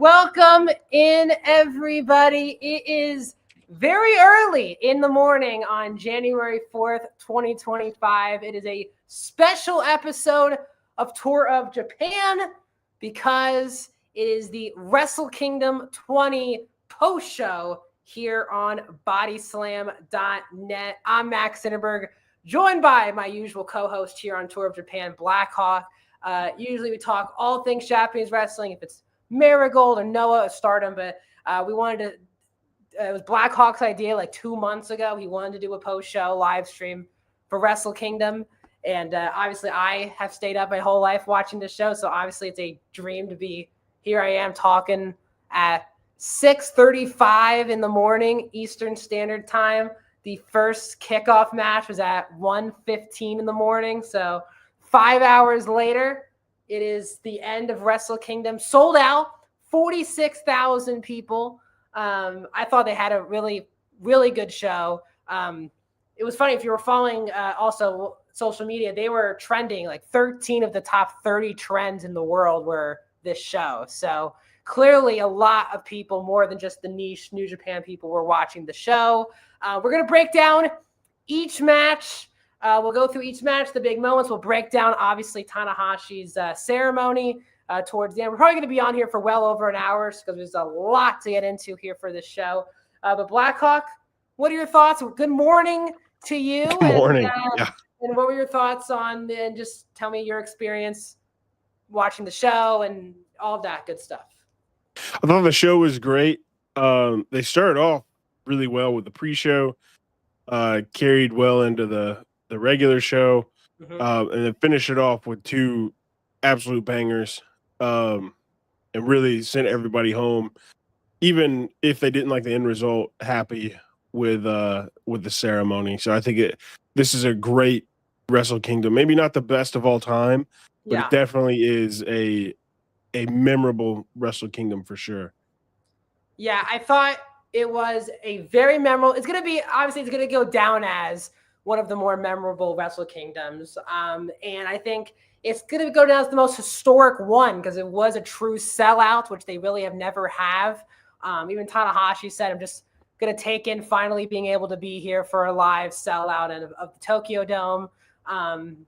Welcome in, everybody. It is very early in the morning on January 4th, 2025. It is a special episode of Tour of Japan because it is the Wrestle Kingdom 20 post show here on bodyslam.net. I'm Max Sinnerberg, joined by my usual co-host here on Tour of Japan, Blackhawk. Usually we talk all things Japanese wrestling, if it's Marigold or Noah or Stardom, but we wanted to, it was Blackhawk's idea like 2 months ago. He wanted to do a post-show live stream for Wrestle Kingdom. And obviously I have stayed up my whole life watching the show. So obviously it's a dream to be here. I am talking at 6:35 in the morning, Eastern Standard Time. The first kickoff match was at 1:15 in the morning. So 5 hours later, it is the end of Wrestle Kingdom. Sold out, 46,000 people. I thought they had a really, really good show. It was funny, if you were following also social media, they were trending like 13 of the top 30 trends in the world were this show. So clearly a lot of people, more than just the niche New Japan people, were watching the show. We're going to break down each match. We'll go through each match, the big moments. We'll break down, obviously, Tanahashi's ceremony towards the end. We're probably going to be on here for well over an hour because there's a lot to get into here for this show. But Blackhawk, what are your thoughts? Good morning to you. Good morning. And what were your thoughts on, and just tell me your experience watching the show and all of that good stuff. I thought the show was great. They started off really well with the pre-show, carried well into the regular show, and then finish it off with two absolute bangers, and really sent everybody home, even if they didn't like the end result, happy with the ceremony. So I think this is a great Wrestle Kingdom. Maybe not the best of all time, but it definitely is a memorable Wrestle Kingdom for sure. Yeah, I thought it was a very memorable. It's going to go down as one of the more memorable Wrestle Kingdoms. And I think it's going to go down as the most historic one because it was a true sellout, which they really have never have. Even Tanahashi said, I'm just going to take in finally being able to be here for a live sellout of the Tokyo Dome.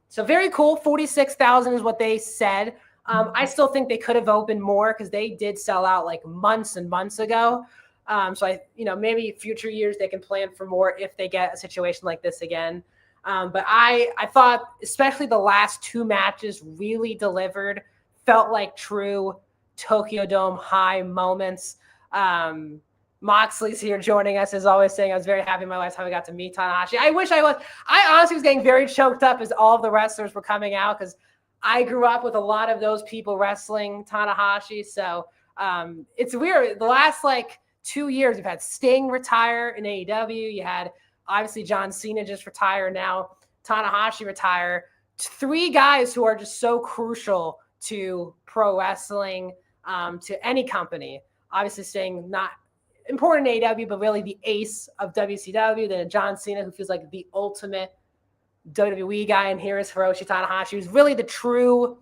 So very cool. 46,000 is what they said. I still think they could have opened more because they did sell out like months and months ago. So maybe future years they can plan for more if they get a situation like this again. But I thought especially the last two matches really delivered, felt like true Tokyo Dome high moments. Moxley's here joining us, as always, saying I was very happy in my lifetime I got to meet Tanahashi. I wish I was. I honestly was getting very choked up as all of the wrestlers were coming out because I grew up with a lot of those people wrestling Tanahashi. So it's weird. The last 2 years, you've had Sting retire in AEW. You had obviously John Cena just retire. Now Tanahashi retire. 3 guys who are just so crucial to pro wrestling, to any company. Obviously Sting not important in AEW, but really the ace of WCW. Then John Cena, who feels like the ultimate WWE guy, and here is Hiroshi Tanahashi, who's really the true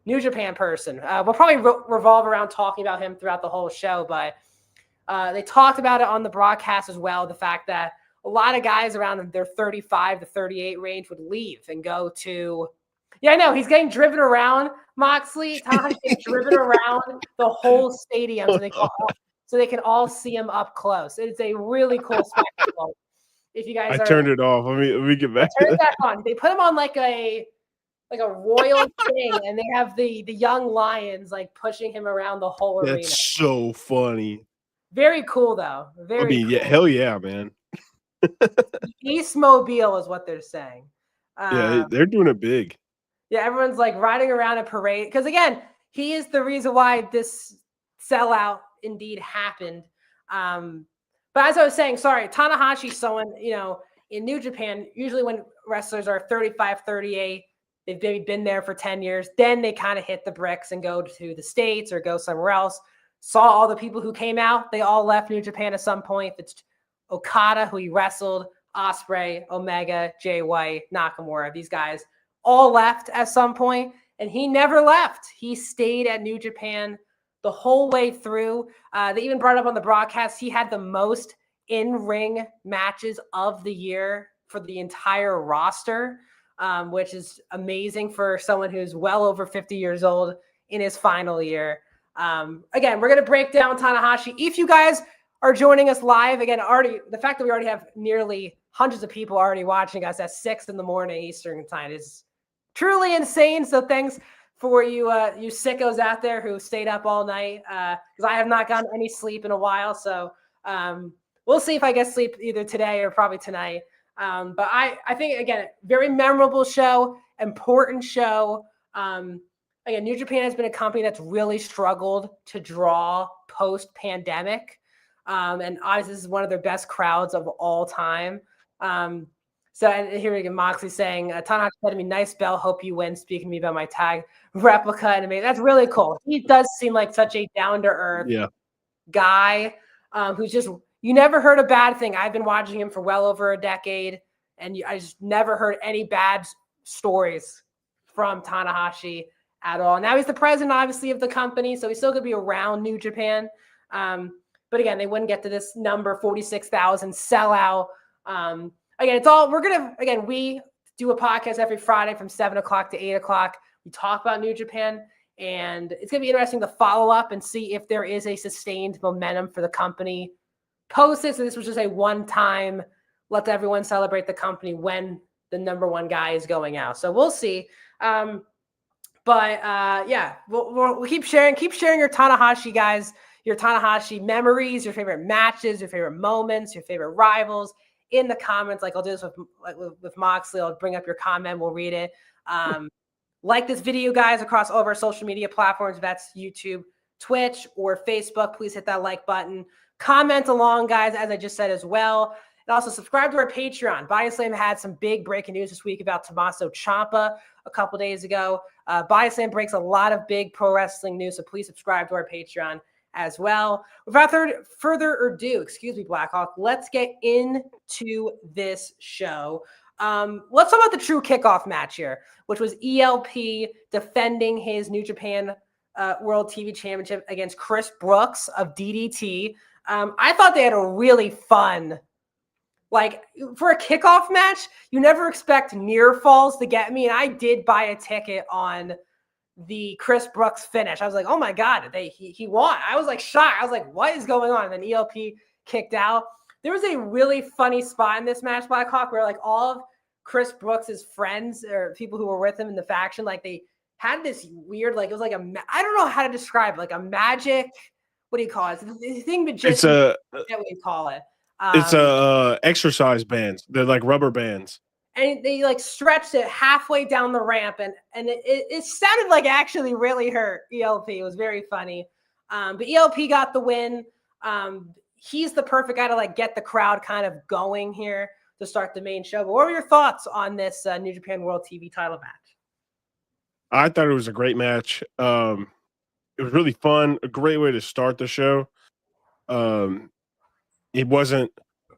New Japan person. We'll probably revolve around talking about him throughout the whole show, but they talked about it on the broadcast as well, the fact that a lot of guys around their 35 to 38 range would leave and go to – I know, he's getting driven around, Moxley. Tanahashi gets driven around the whole stadium so they can all see him up close. It's a really cool spectacle. If you guys turned it off. Let me get back. Turn it back on. They put him on like a royal thing, and they have the young lions pushing him around the whole arena. That's so funny. Very cool though. Very cool. Yeah, hell yeah, man. East Mobile is what they're saying. Yeah, they're doing it big. Yeah, everyone's riding around a parade because again, he is the reason why this sellout indeed happened. But as I was saying, Tanahashi's someone, in New Japan, usually when wrestlers are 35, 38, they've maybe been there for 10 years, then they kind of hit the bricks and go to the States or go somewhere else. Saw all the people who came out. They all left New Japan at some point. It's Okada, who he wrestled, Ospreay, Omega, Jay White, Nakamura. These guys all left at some point, and he never left. He stayed at New Japan the whole way through. They even brought up on the broadcast, he had the most in-ring matches of the year for the entire roster, which is amazing for someone who's well over 50 years old in his final year. Again, we're going to break down Tanahashi. If you guys are joining us live, again, already the fact that we already have nearly hundreds of people already watching us at 6 a.m. Eastern time is truly insane. So thanks for you sickos out there who stayed up all night, because I have not gotten any sleep in a while. So we'll see if I get sleep either today or probably tonight. But I think, again, very memorable show, important show. Again, New Japan has been a company that's really struggled to draw post-pandemic. And obviously this is one of their best crowds of all time. So and here we go, Moxley saying, Tanahashi said to me, nice bell, hope you win, speaking to me about my tag replica. And I mean, that's really cool. He does seem like such a down-to-earth guy, who's just, you never heard a bad thing. I've been watching him for well over a decade, and I just never heard any bad stories from Tanahashi at all. Now he's the president, obviously, of the company, so he's still going to be around New Japan. But again, they wouldn't get to this number, 46,000 sellout. Again, it's all, we do a podcast every Friday from 7 o'clock to 8 o'clock. We talk about New Japan, and it's going to be interesting to follow up and see if there is a sustained momentum for the company post this. And this was just a one-time, let everyone celebrate the company when the number one guy is going out. So we'll see. We'll keep sharing your Tanahashi, guys, your Tanahashi memories, your favorite matches, your favorite moments, your favorite rivals in the comments. Like I'll do this with Moxley. I'll bring up your comment. We'll read it. Like this video, guys, across all of our social media platforms. If that's YouTube, Twitch, or Facebook, please hit that like button. Comment along, guys, as I just said as well. And also subscribe to our Patreon. Body Slam had some big breaking news this week about Tommaso Ciampa a couple days ago. Body Slam breaks a lot of big pro wrestling news, so please subscribe to our Patreon as well. Without further ado, Blackhawk, let's get into this show. Let's talk about the true kickoff match here, which was ELP defending his New Japan World TV Championship against Chris Brooks of DDT. I thought they had a really fun, like, for a kickoff match, you never expect near falls to get me. And I did buy a ticket on the Chris Brooks finish. I was like, oh my God, he won. I was like shocked. I was like, what is going on? And then ELP kicked out. There was a really funny spot in this match, Blackhawk, where like all of Chris Brooks's friends or people who were with him in the faction, like they had this weird, like it was like I don't know how to describe it, like a magic, what do you call it? The thing magician. It's a, what you call it. It's a exercise bands. They're like rubber bands. And they like stretched it halfway down the ramp, and it sounded like actually really hurt ELP. It was very funny. But ELP got the win. He's the perfect guy to like get the crowd kind of going here to start the main show. But what were your thoughts on this New Japan World TV title match? I thought it was a great match. It was really fun, a great way to start the show. It wasn't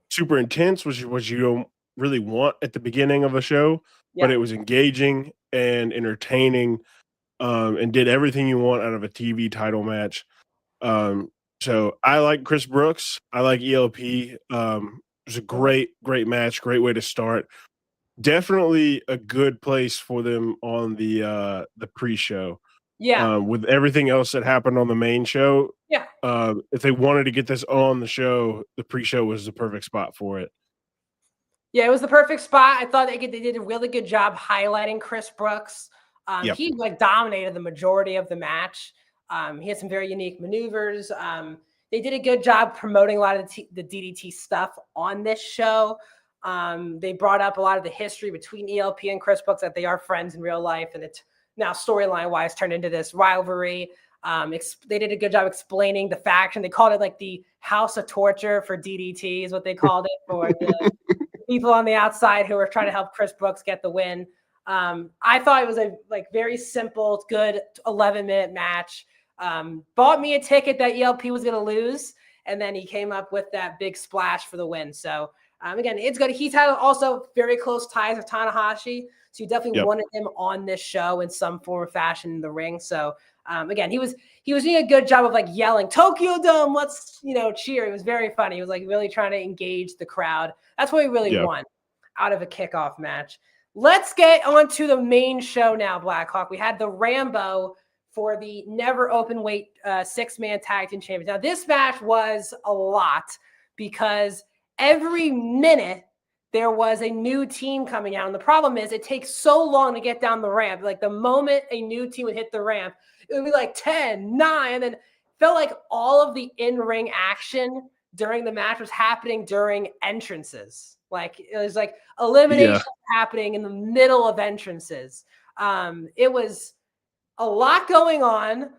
super intense, which you don't really want at the beginning of a show, but it was engaging and entertaining, and did everything you want out of a TV title match. So I like Chris Brooks. I like ELP. It was a great match, great way to start. Definitely a good place for them on the pre-show. Yeah. With everything else that happened on the main show. Yeah. If they wanted to get this on the show, the pre-show was the perfect spot for it. Yeah, it was the perfect spot. I thought they did a really good job highlighting Chris Brooks. He like dominated the majority of the match. He had some very unique maneuvers. They did a good job promoting a lot of the DDT stuff on this show. They brought up a lot of the history between ELP and Chris Brooks, that they are friends in real life, and it's now storyline wise turned into this rivalry. They did a good job explaining the faction. They called it like the House of Torture for DDT is what they called it for the people on the outside who were trying to help Chris Brooks get the win. I thought it was a very simple, good 11-minute match. Bought me a ticket that ELP was going to lose, and then he came up with that big splash for the win. So Again, it's good. He's had also very close ties with Tanahashi, so you definitely wanted him on this show in some form or fashion in the ring. So again, he was doing a good job of like yelling Tokyo Dome, let's cheer. It was very funny. He was like really trying to engage the crowd. That's what we really want out of a kickoff match. Let's get on to the main show now, Blackhawk. We had the Rambo for the never open weight 6-man tag team champions. Now, this match was a lot because every minute there was a new team coming out. And the problem is it takes so long to get down the ramp. Like the moment a new team would hit the ramp, it would be like 10, 9, and then felt like all of the in-ring action during the match was happening during entrances. Like it was like elimination happening in the middle of entrances. It was a lot going on.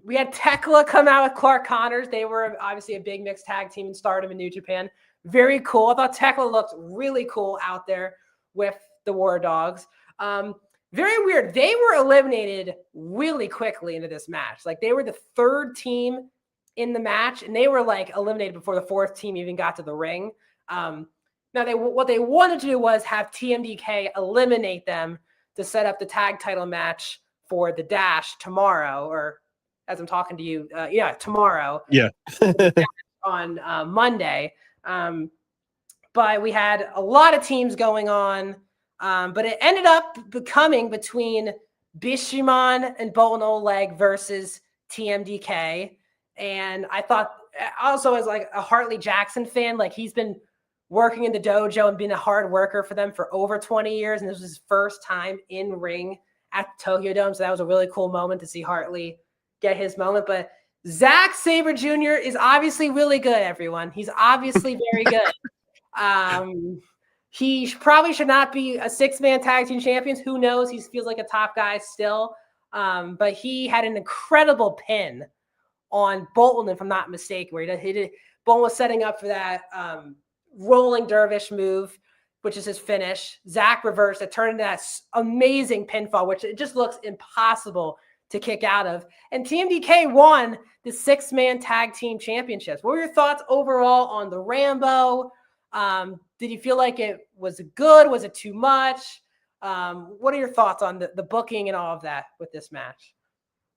We had Tekla come out with Clark Connors. They were obviously a big mixed tag team in Stardom in New Japan. Very cool. I thought Tekla looked really cool out there with the War Dogs. Very weird. They were eliminated really quickly into this match. Like they were the third team in the match, and they were like eliminated before the fourth team even got to the ring. Now, what they wanted to do was have TMDK eliminate them to set up the tag title match for the Dash tomorrow, or as I'm talking to you, tomorrow. Yeah. On Monday. But we had a lot of teams going on, but it ended up becoming between Bishamon and Bolton Oleg versus TMDK. And I thought also as like a Hartley Jackson fan, like he's been working in the dojo and being a hard worker for them for over 20 years. And this was his first time in ring at the Tokyo Dome. So that was a really cool moment to see Hartley get his moment. But Zack Sabre Jr. is obviously really good, everyone. He's obviously very good. He probably should not be a 6-man tag team champion. Who knows? He feels like a top guy still. But he had an incredible pin on Bolton, if I'm not mistaken, where Bolton was setting up for that rolling dervish move, which is his finish. Zach reversed it, turned into that amazing pinfall, which it just looks impossible to kick out of. And TMDK won the 6-man tag team championships. What were your thoughts overall on the Rambo? Did you feel like it was good? Was it too much? What are your thoughts on the booking and all of that with this match?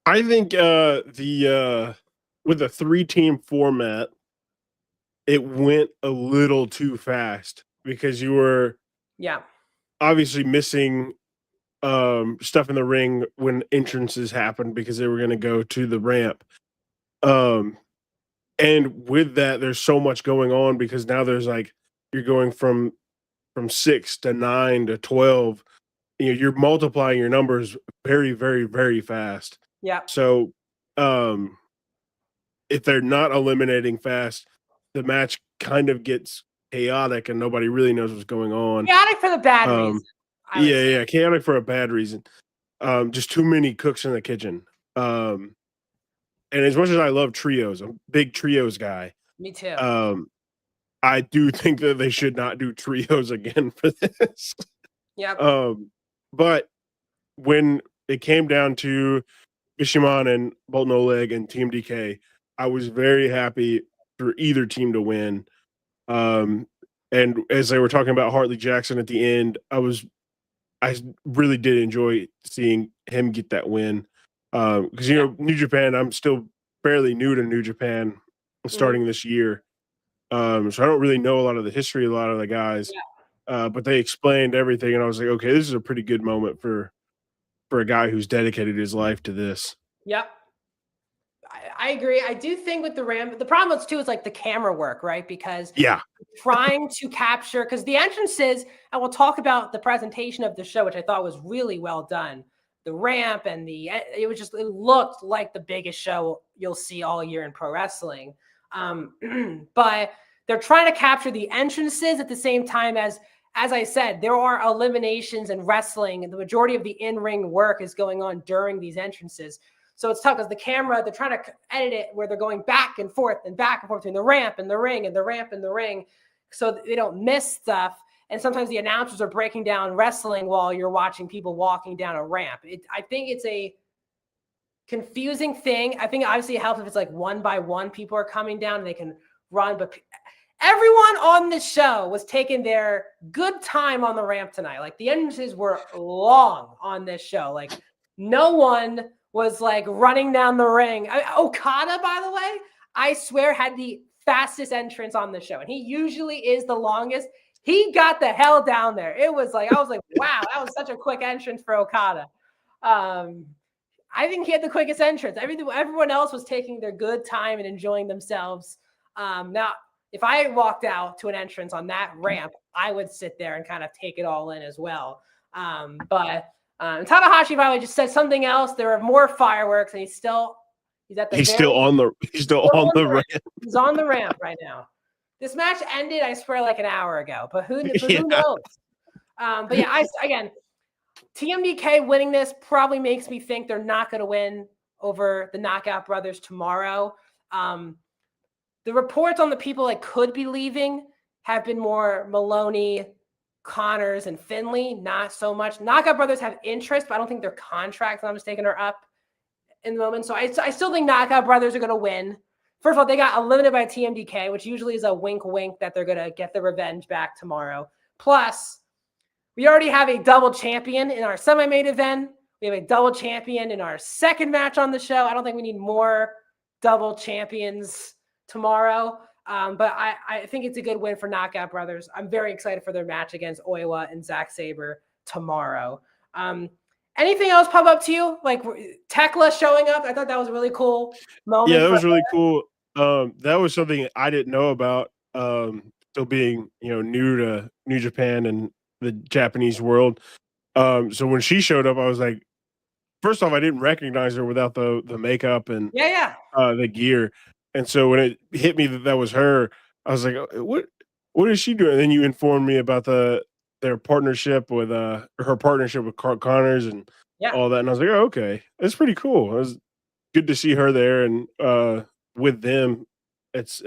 I think with a 3-team format, it went a little too fast because you were obviously missing stuff in the ring when entrances happened because they were going to go to the ramp. And with that, there's so much going on because now there's like, you're going from 6 to 9 to 12. You're multiplying your numbers very, very, very fast. Yeah. So if they're not eliminating fast, the match kind of gets chaotic and nobody really knows what's going on. Chaotic for the bad reason. Yeah, chaotic for a bad reason. Just too many cooks in the kitchen. And as much as I love trios, I'm a big trios guy. Me too. I do think that they should not do trios again for this. Yep. But when it came down to Bishamon and Bolton Oleg and Team DK, I was very happy for either team to win. And as they were talking about Hartley Jackson at the end, I really did enjoy seeing him get that win. Because, New Japan, I'm still fairly new to New Japan starting this year. So I don't really know a lot of the history of a lot of the guys. But they explained everything, and I was like, okay, this is a pretty good moment for a guy who's dedicated his life to this. Yep. I agree. I do think with the Ram, the problem is too is like the camera work, right? Because trying to capture, because the entrances, and we'll talk about the presentation of the show, which I thought was really well done. The ramp and it looked like the biggest show you'll see all year in pro wrestling. But they're trying to capture the entrances at the same time as I said, there are eliminations in wrestling, and the majority of the in-ring work is going on during these entrances. So it's tough because the camera, they're trying to edit it where they're going back and forth between the ramp and the ring and the ramp and the ring so they don't miss stuff. And sometimes the announcers are breaking down wrestling while you're watching people walking down a ramp. I think it's a confusing thing. I think obviously it helps if it's like one by one people are coming down and they can run. But Everyone on the show was taking their good time on the ramp tonight. Like the entrances were long on this show. Like no one was like running down the ring. Okada, by the way, I swear had the fastest entrance on the show. And he usually is the longest. He got the hell down there. It was like, I was like, wow, that was such a quick entrance for Okada. I think he had the quickest entrance. Everyone else was taking their good time and enjoying themselves. Now, if I walked out to an entrance on that ramp, I would sit there and kind of take it all in as well. But Tanahashi, by the way, just said something else. There are more fireworks, and he's still on the ramp. He's on the ramp right now. This match ended, I swear, like an hour ago. But who knows? But yeah, again, TMDK winning this probably makes me think they're not going to win over the Knockout Brothers tomorrow. The reports on the people that could be leaving have been more Maloney, Connors, and Finley, not so much. Knockout Brothers have interest, but I don't think their contracts, if I'm mistaken, are up in the moment. So I still think Knockout Brothers are going to win. First of all, they got eliminated by TMDK, which usually is a wink that they're going to get the revenge back tomorrow. Plus, we already have a double champion in our semi-main event. We have a double champion in our second match on the show. I don't think we need more double champions tomorrow. But I think it's a good win for Knockout Brothers. I'm very excited for their match against Oiwa and Zack Sabre tomorrow. Anything else pop up to you? Like Tekla showing up? I thought that was a really cool moment. Yeah, that was really cool. That was something I didn't know about. Still being, new to New Japan and the Japanese world. So when she showed up, I was like, first off, I didn't recognize her without the makeup and the gear. And so when it hit me that was her, I was like, what is she doing? And then you informed me about their partnership with her partnership with Connors and all that. And I was like, oh, okay, that's pretty cool. It was good to see her there and with them. It's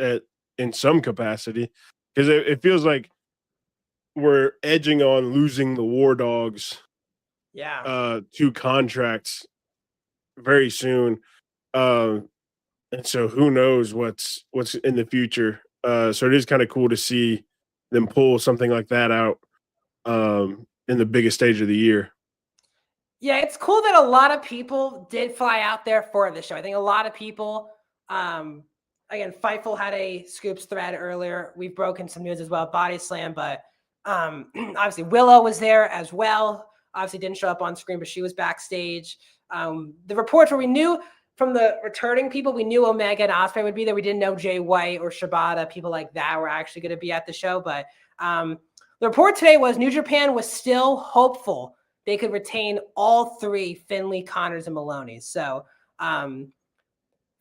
in some capacity because it feels like we're edging on losing the War Dogs to contracts very soon. And so who knows what's in the future. So it is kind of cool to see them pull something like that out in the biggest stage of the year. Yeah, it's cool that a lot of people did fly out there for the show. I think a lot of people, again, Fightful had a Scoops thread earlier. We've broken some news as well, Body Slam, but obviously Willow was there as well. Obviously didn't show up on screen, but she was backstage. The reports where we knew from the returning people, we knew Omega and Ospreay would be there. We didn't know Jay White or Shibata, people like that were actually going to be at the show. But the report today was New Japan was still hopeful they could retain all three, Finley, Connors, and Maloney. So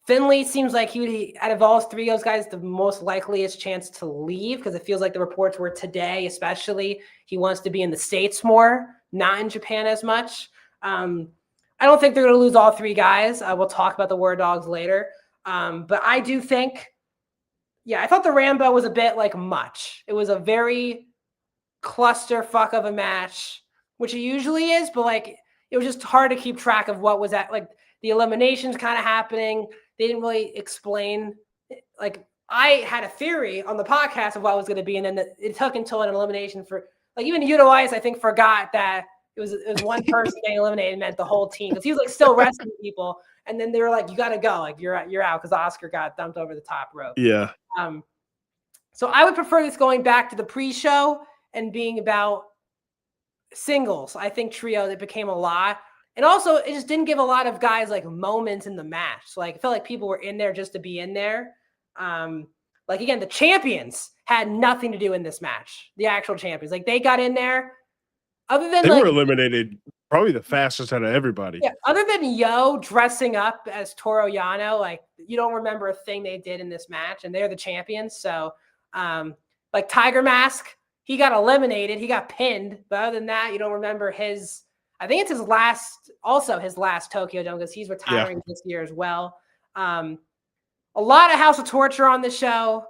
Finley seems like he would, out of all three of those guys, the most likeliest chance to leave because it feels like the reports were today, especially he wants to be in the States more, not in Japan as much. I don't think they're going to lose all three guys. We'll talk about the War Dogs later. But I do think, I thought the Rambo was a bit like much. It was a very clusterfuck of a match, which it usually is, but like it was just hard to keep track of what was at. Like the eliminations kind of happening. They didn't really explain. Like I had a theory on the podcast of what was going to be, and then it took until an elimination for like even Yuta Ice, I think, forgot that it was one person getting eliminated meant the whole team because he was like still rescuing people, and then they were like, "You got to go, like you're out," because Oscar got dumped over the top rope. Yeah. So I would prefer this going back to the pre-show and being about singles. I think trios it became a lot, and also it just didn't give a lot of guys like moments in the match. So, like I felt like people were in there just to be in there. Like again, the champions had nothing to do in this match. The actual champions, like they got in there. Other than they were eliminated probably the fastest out of everybody. Yeah, other than Yo dressing up as Toru Yano, like you don't remember a thing they did in this match, and they're the champions. So, like Tiger Mask, he got eliminated, he got pinned, but other than that, you don't remember his. I think it's his last Tokyo Dome because he's retiring this year as well. A lot of House of Torture on the show.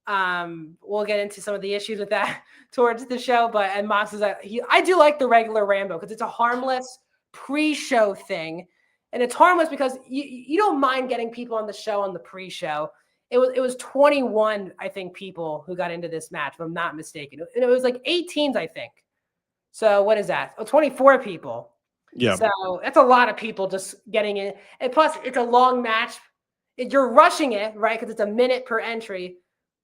We'll get into some of the issues with that towards the show, and Mox is I do like the regular Rambo because it's a harmless pre-show thing, and it's harmless because you don't mind getting people on the show on the pre-show. it was 21, I think, people who got into this match, if I'm not mistaken. And it was like 8 teams, I think. So what is that? 24 people. Yeah. So that's a lot of people just getting in. And plus, it's a long match. You're rushing it, right? Because it's a minute per entry.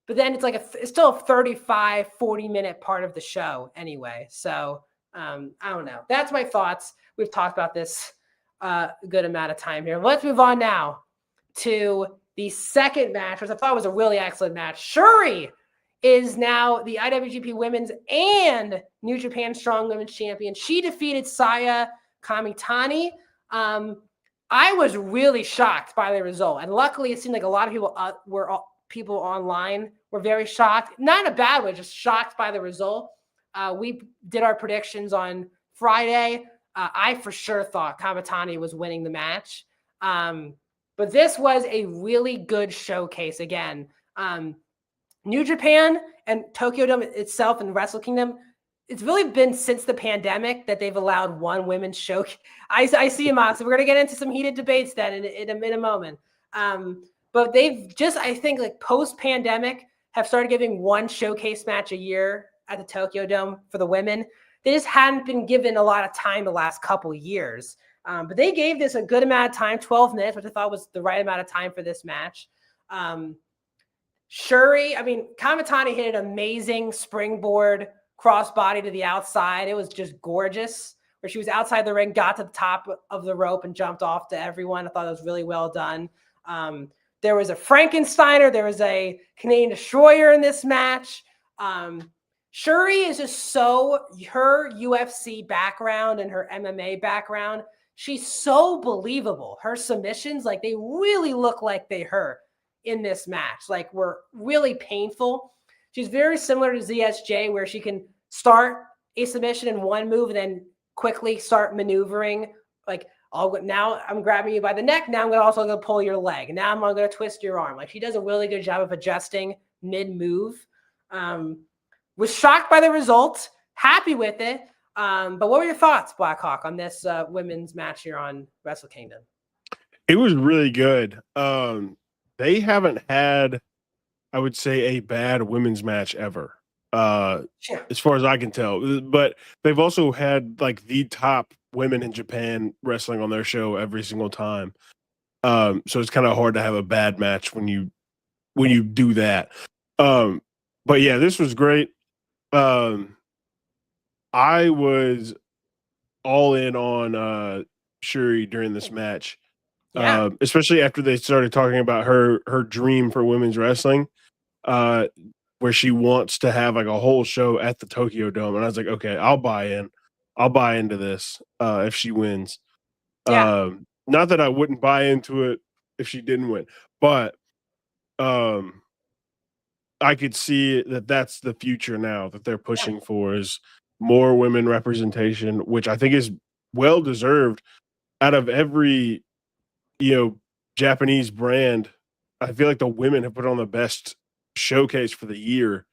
But then it's like it's still a 35, 40-minute part of the show anyway. So I don't know. That's my thoughts. We've talked about this a good amount of time here. Let's move on now to the second match, which I thought was a really excellent match. Shuri is now the IWGP Women's and New Japan Strong Women's Champion. She defeated Saya Kamitani. I was really shocked by the result, and luckily, it seemed like a lot of people people online were very shocked. Not in a bad way, just shocked by the result. We did our predictions on Friday. I for sure thought Kamitani was winning the match. But this was a really good showcase again. New Japan and Tokyo Dome itself and Wrestle Kingdom, it's really been since the pandemic that they've allowed one women's show. I see him out. So we're going to get into some heated debates then in a moment. But they've just, I think, like post-pandemic, have started giving one showcase match a year at the Tokyo Dome for the women. They just hadn't been given a lot of time the last couple of years. But they gave this a good amount of time, 12 minutes, which I thought was the right amount of time for this match. Shuri, Kamitani hit an amazing springboard crossbody to the outside. It was just gorgeous, where she was outside the ring, got to the top of the rope and jumped off to everyone. I thought it was really well done. There was a Frankensteiner. There was a Canadian Destroyer in this match. Shuri is just her UFC background and her MMA background, she's so believable. Her submissions, like, they really look like they hurt in this match. Like, were really painful. She's very similar to ZSJ, where she can start a submission in one move and then quickly start maneuvering. Like, now I'm grabbing you by the neck. Now I'm also going to pull your leg. Now I'm going to twist your arm. Like, she does a really good job of adjusting mid-move. Was shocked by the results. Happy with it. But what were your thoughts, Blackhawk, on this women's match here on Wrestle Kingdom? It was really good. They haven't had, I would say, a bad women's match ever, Sure. as far as I can tell. But they've also had like the top women in Japan wrestling on their show every single time. So it's kind of hard to have a bad match when you do that. But yeah, this was great. I was all in on Shuri during this match. Yeah. Especially after they started talking about her dream for women's wrestling, where she wants to have like a whole show at the Tokyo Dome. And I was like, okay, I'll buy in. I'll buy into this if she wins. Yeah. Not that I wouldn't buy into it if she didn't win, but I could see that that's the future now that they're pushing for, is more women representation, which I think is well deserved. Out of every Japanese brand, I feel like the women have put on the best showcase for the year.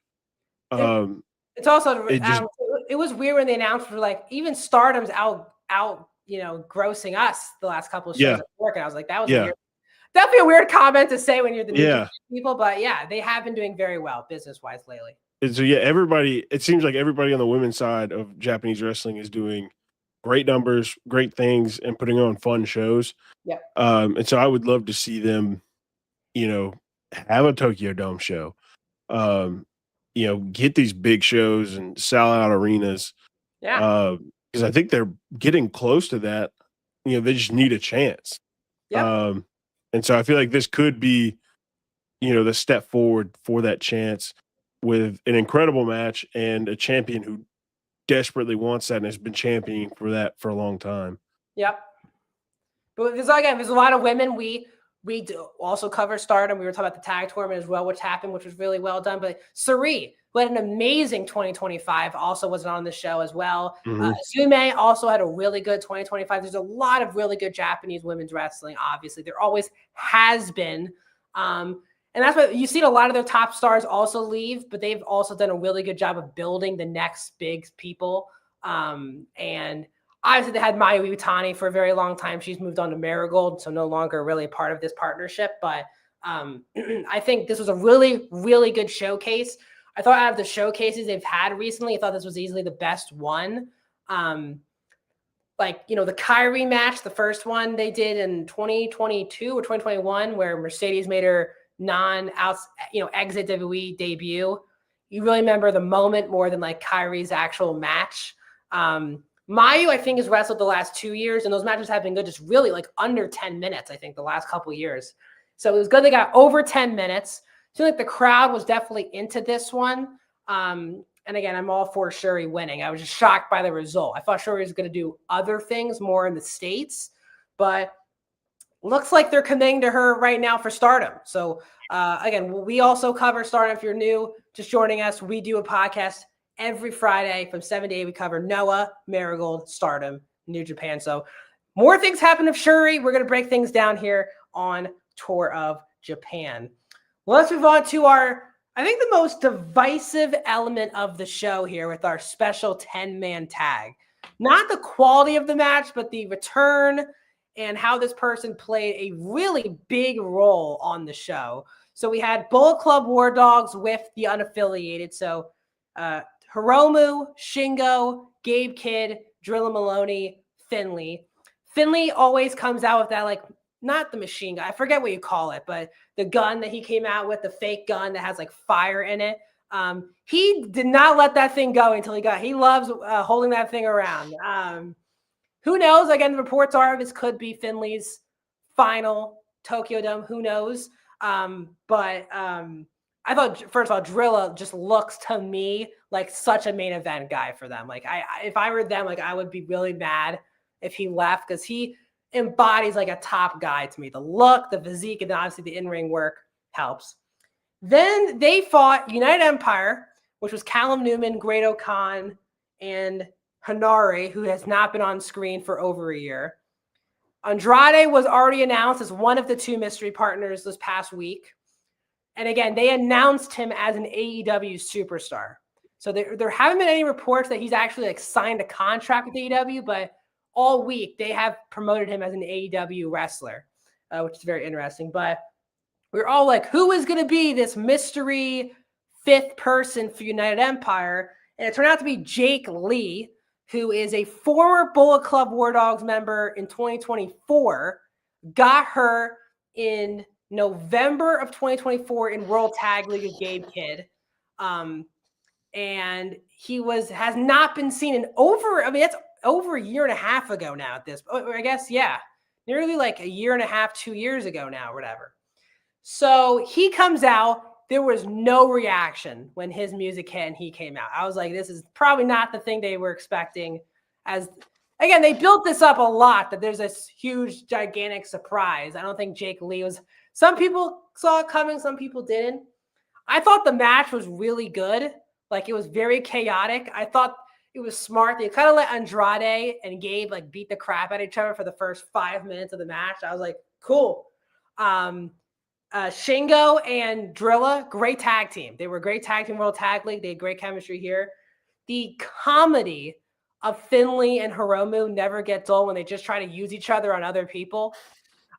It's also it was weird when they announced for, like, even Stardom's out grossing us the last couple of shows at work, and I was like, that was weird. Definitely a weird comment to say when you're the New Japan people, but yeah, they have been doing very well business-wise lately. And so it seems like everybody on the women's side of Japanese wrestling is doing great numbers, great things, and putting on fun shows. Yeah. And so I would love to see them, have a Tokyo Dome show. Get these big shows and sell out arenas. Yeah. Because I think they're getting close to that. They just need a chance. Yeah. And so I feel like this could be, the step forward for that chance, with an incredible match and a champion who desperately wants that and has been championing for that for a long time. Yep. But there's a lot of women. We do also cover Stardom. We were talking about the tag tournament as well, which happened, which was really well done. But Suri, who had an amazing 2025, also was on the show as well. Mm-hmm. Zume also had a really good 2025. There's a lot of really good Japanese women's wrestling, obviously. There always has been. And that's what you've seen a lot of their top stars also leave, but they've also done a really good job of building the next big people. And obviously they had Mayu Iwatani for a very long time. She's moved on to Marigold, so no longer really a part of this partnership. But I think this was a really, really good showcase. I thought out of the showcases they've had recently, I thought this was easily the best one. The Kyrie match, the first one they did in 2022 or 2021, where Mercedes made her exit WWE debut. You really remember the moment more than like Kyrie's actual match. Mayu, I think, has wrestled the last 2 years, and those matches have been good, just really like under 10 minutes, I think, the last couple of years. So it was good they got over 10 minutes. I feel like the crowd was definitely into this one. And again, I'm all for Shuri winning. I was just shocked by the result. I thought Shuri was going to do other things more in the States, but looks like they're committing to her right now for Stardom. So again, we also cover Stardom. If you're new, just joining us, we do a podcast every Friday from 7 to 8. We cover Noah, Marigold, Stardom, New Japan. So more things happen with Shuri. We're going to break things down here on Tour of Japan. Well, let's move on to I think the most divisive element of the show here with our special 10-man tag. Not the quality of the match, but the return and how this person played a really big role on the show. So we had Bullet Club War Dogs with the unaffiliated. So Hiromu, Shingo, Gabe Kidd, Drilla Maloney, Finley. Finley always comes out with that, like, not the machine gun, I forget what you call it, but the gun that he came out with, the fake gun that has like fire in it. He did not let that thing go until he loves holding that thing around. Who knows? Again, the reports are this could be Finley's final Tokyo Dome. Who knows? But I thought, first of all, Drilla just looks to me like such a main event guy for them. Like if I were them, like I would be really mad if he left, because he embodies like a top guy to me. The look, the physique, and obviously the in-ring work helps. Then they fought United Empire, which was Callum Newman, Great Khan, and Hanare, who has not been on screen for over a year. Andrade was already announced as one of the two mystery partners this past week. And again, they announced him as an AEW superstar. So there haven't been any reports that he's actually like signed a contract with AEW, but all week they have promoted him as an AEW wrestler, which is very interesting. But we're all like, who is going to be this mystery fifth person for United Empire? And it turned out to be Jake Lee, who is a former Bullet Club War Dogs member in 2024, got her in November of 2024 in World Tag League with Gabe Kidd. And he has not been seen in it's over a year and a half ago now at this, I guess, yeah, nearly like a year and a half, 2 years ago now, whatever. So he comes out. There was no reaction when his music hit and he came out. I was like, this is probably not the thing they were expecting. As again, they built this up a lot that there's this huge, gigantic surprise. I don't think Jake Lee was. Some people saw it coming, some people didn't. I thought the match was really good. Like, it was very chaotic. I thought it was smart. They kind of let Andrade and Gabe like beat the crap out of each other for the first 5 minutes of the match. I was like, cool. Shingo and Drilla, great tag team. They were a great tag team, World Tag League. They had great chemistry here. The comedy of Finley and Hiromu never gets old when they just try to use each other on other people.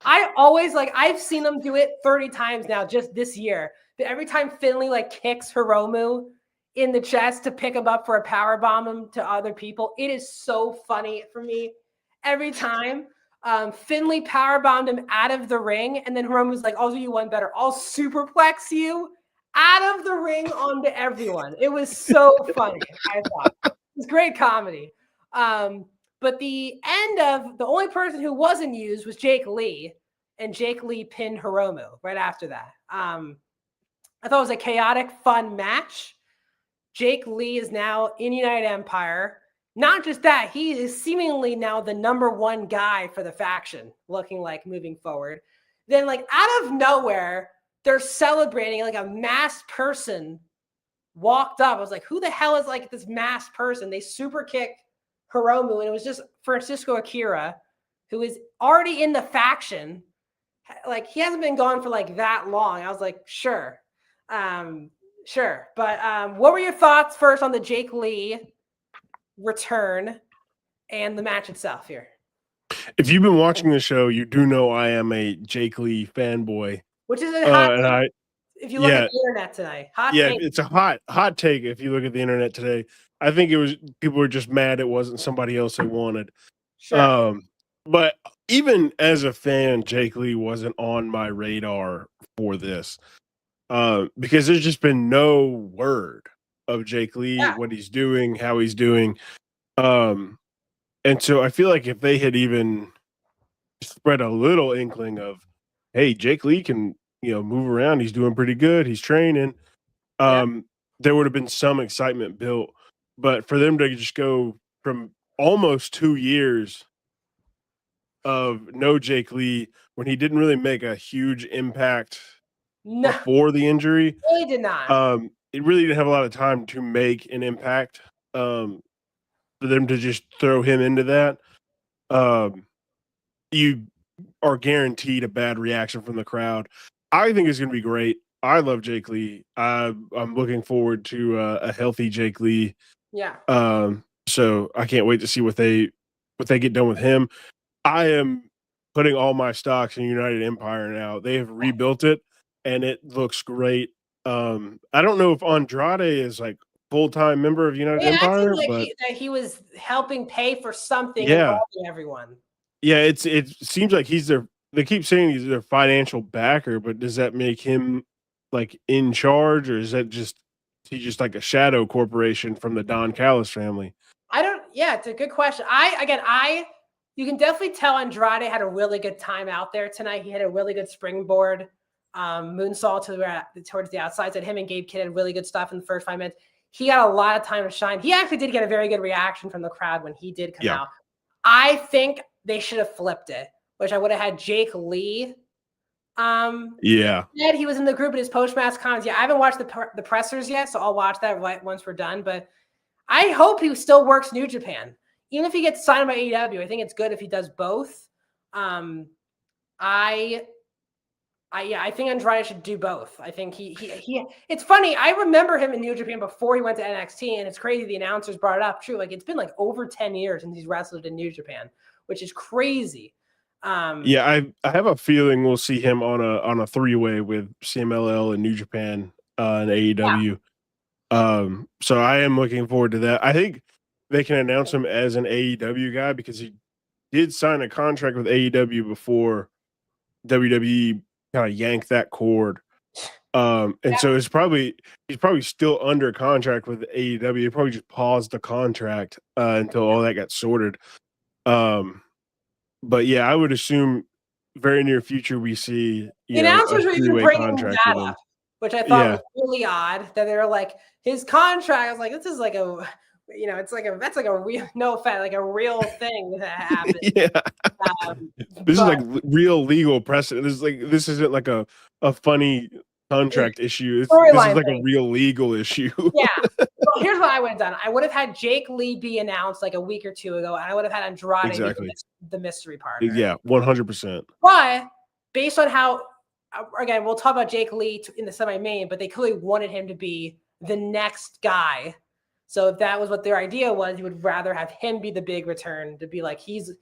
I always I've seen them do it 30 times now just this year. But every time Finley kicks Hiromu in the chest to pick him up for a power bomb him to other people, it is so funny for me every time. Finley powerbombed him out of the ring, and then Hiromu's like, I'll do you one better. I'll superplex you out of the ring onto everyone. It was so funny, I thought. It was great comedy. But the only person who wasn't used was Jake Lee, and Jake Lee pinned Hiromu right after that. I thought it was a chaotic, fun match. Jake Lee is now in United Empire. Not just that, he is seemingly now the number one guy for the faction, looking like moving forward. Then, out of nowhere, they're celebrating, a masked person walked up. I was like, who the hell is this masked person? They super kicked Hiromu, and it was just Francisco Akira, who is already in the faction. He hasn't been gone for that long. I was like, sure. Sure. But what were your thoughts first on the Jake Lee return and the match itself here? If you've been watching the show, you do know I am a Jake Lee fanboy. which is a hot and take if you look at the internet today. Hot take. It's a hot take if you look at the internet today. I think people were just mad it wasn't somebody else they wanted. Sure. But even as a fan, Jake Lee wasn't on my radar for this. Because there's just been no word of Jake Lee, what he's doing, how he's doing. And so I feel like if they had even spread a little inkling of, hey, Jake Lee can, move around, he's doing pretty good, he's training, there would have been some excitement built. But for them to just go from almost 2 years of no Jake Lee when he didn't really make a huge impact before the injury. He did not. It really didn't have a lot of time to make an impact. For them to just throw him into that, you are guaranteed a bad reaction from the crowd. I think it's going to be great. I love Jake Lee. I'm looking forward to a healthy Jake Lee. Yeah. So I can't wait to see what they get done with him. I am putting all my stocks in United Empire now. They have rebuilt it, and it looks great. I don't know if Andrade is like full-time member of United Empire, but he was helping pay for something involving everyone. Yeah, it seems like they keep saying he's their financial backer, but does that make him like in charge, or is that he's just like a shadow corporation from the Don Callis family? It's a good question. You can definitely tell Andrade had a really good time out there tonight. He had a really good springboard moonsault towards the outsides, and him and Gabe Kidd had really good stuff in the first 5 minutes. He got a lot of time to shine. He actually did get a very good reaction from the crowd when he did come out. I think they should have flipped it, which I would have had Jake Lee. He was in the group in his post-match comments. I haven't watched the pressers yet, so I'll watch that once we're done. But I hope he still works New Japan. Even if he gets signed by AEW, I think it's good if he does both. I think Andrade should do both. I think he it's funny. I remember him in New Japan before he went to NXT, and it's crazy the announcers brought it up. True, like it's been like over 10 years since he's wrestled in New Japan, which is crazy. I have a feeling we'll see him on a three-way with CMLL and New Japan and AEW. So I am looking forward to that. I think they can announce him as an AEW guy because he did sign a contract with AEW before WWE kind of yanked that cord. So he's probably still under contract with AEW. He probably just paused the contract until all that got sorted. But yeah, I would assume very near future we see the announcers were even bringing that up, which I thought was really odd. That they were like his contract. I was like, this is like that's like a real like a real thing that happened. This is like real legal precedent. This isn't like a funny contract issue. This is like a real legal issue. Well, here's what I would have done. I would have had Jake Lee be announced like a week or two ago, and I would have had Andrade be the mystery partner. 100%. But based on how, again, we'll talk about Jake Lee in the semi-main, but they clearly wanted him to be the next guy. So if that was what their idea was, you would rather have him be the big return to be like, he's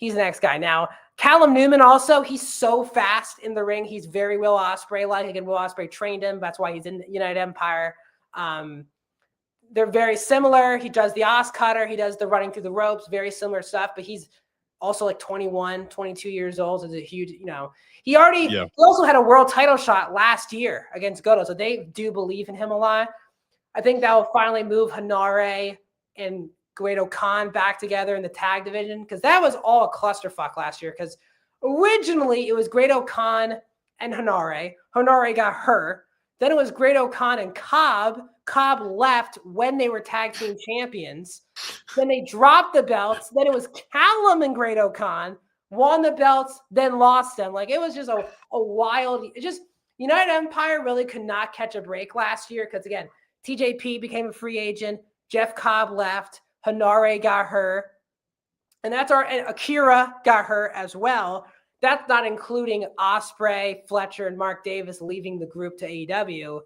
the next guy. Now, Callum Newman also, he's so fast in the ring. He's very Will Ospreay-like. Again, Will Ospreay trained him. That's why he's in United Empire. They're very similar. He does the Os cutter. He does the running through the ropes, very similar stuff. But he's also like 21, 22 years old. So it's a huge, he also had a world title shot last year against Goto. So they do believe in him a lot. I think that will finally move Hanare and Great Khan back together in the tag division, because that was all a clusterfuck last year. Because originally it was Great Khan and Hanare. Hanare got hurt. Then it was Great Khan and Cobb. Cobb left when they were tag team champions. Then they dropped the belts. Then it was Callum and Great Khan won the belts, then lost them. Like, it was just a wild. United Empire really could not catch a break last year because, again, TJP became a free agent. Jeff Cobb left. Hanare got hurt. And Akira got hurt as well. That's not including Ospreay, Fletcher, and Mark Davis leaving the group to AEW.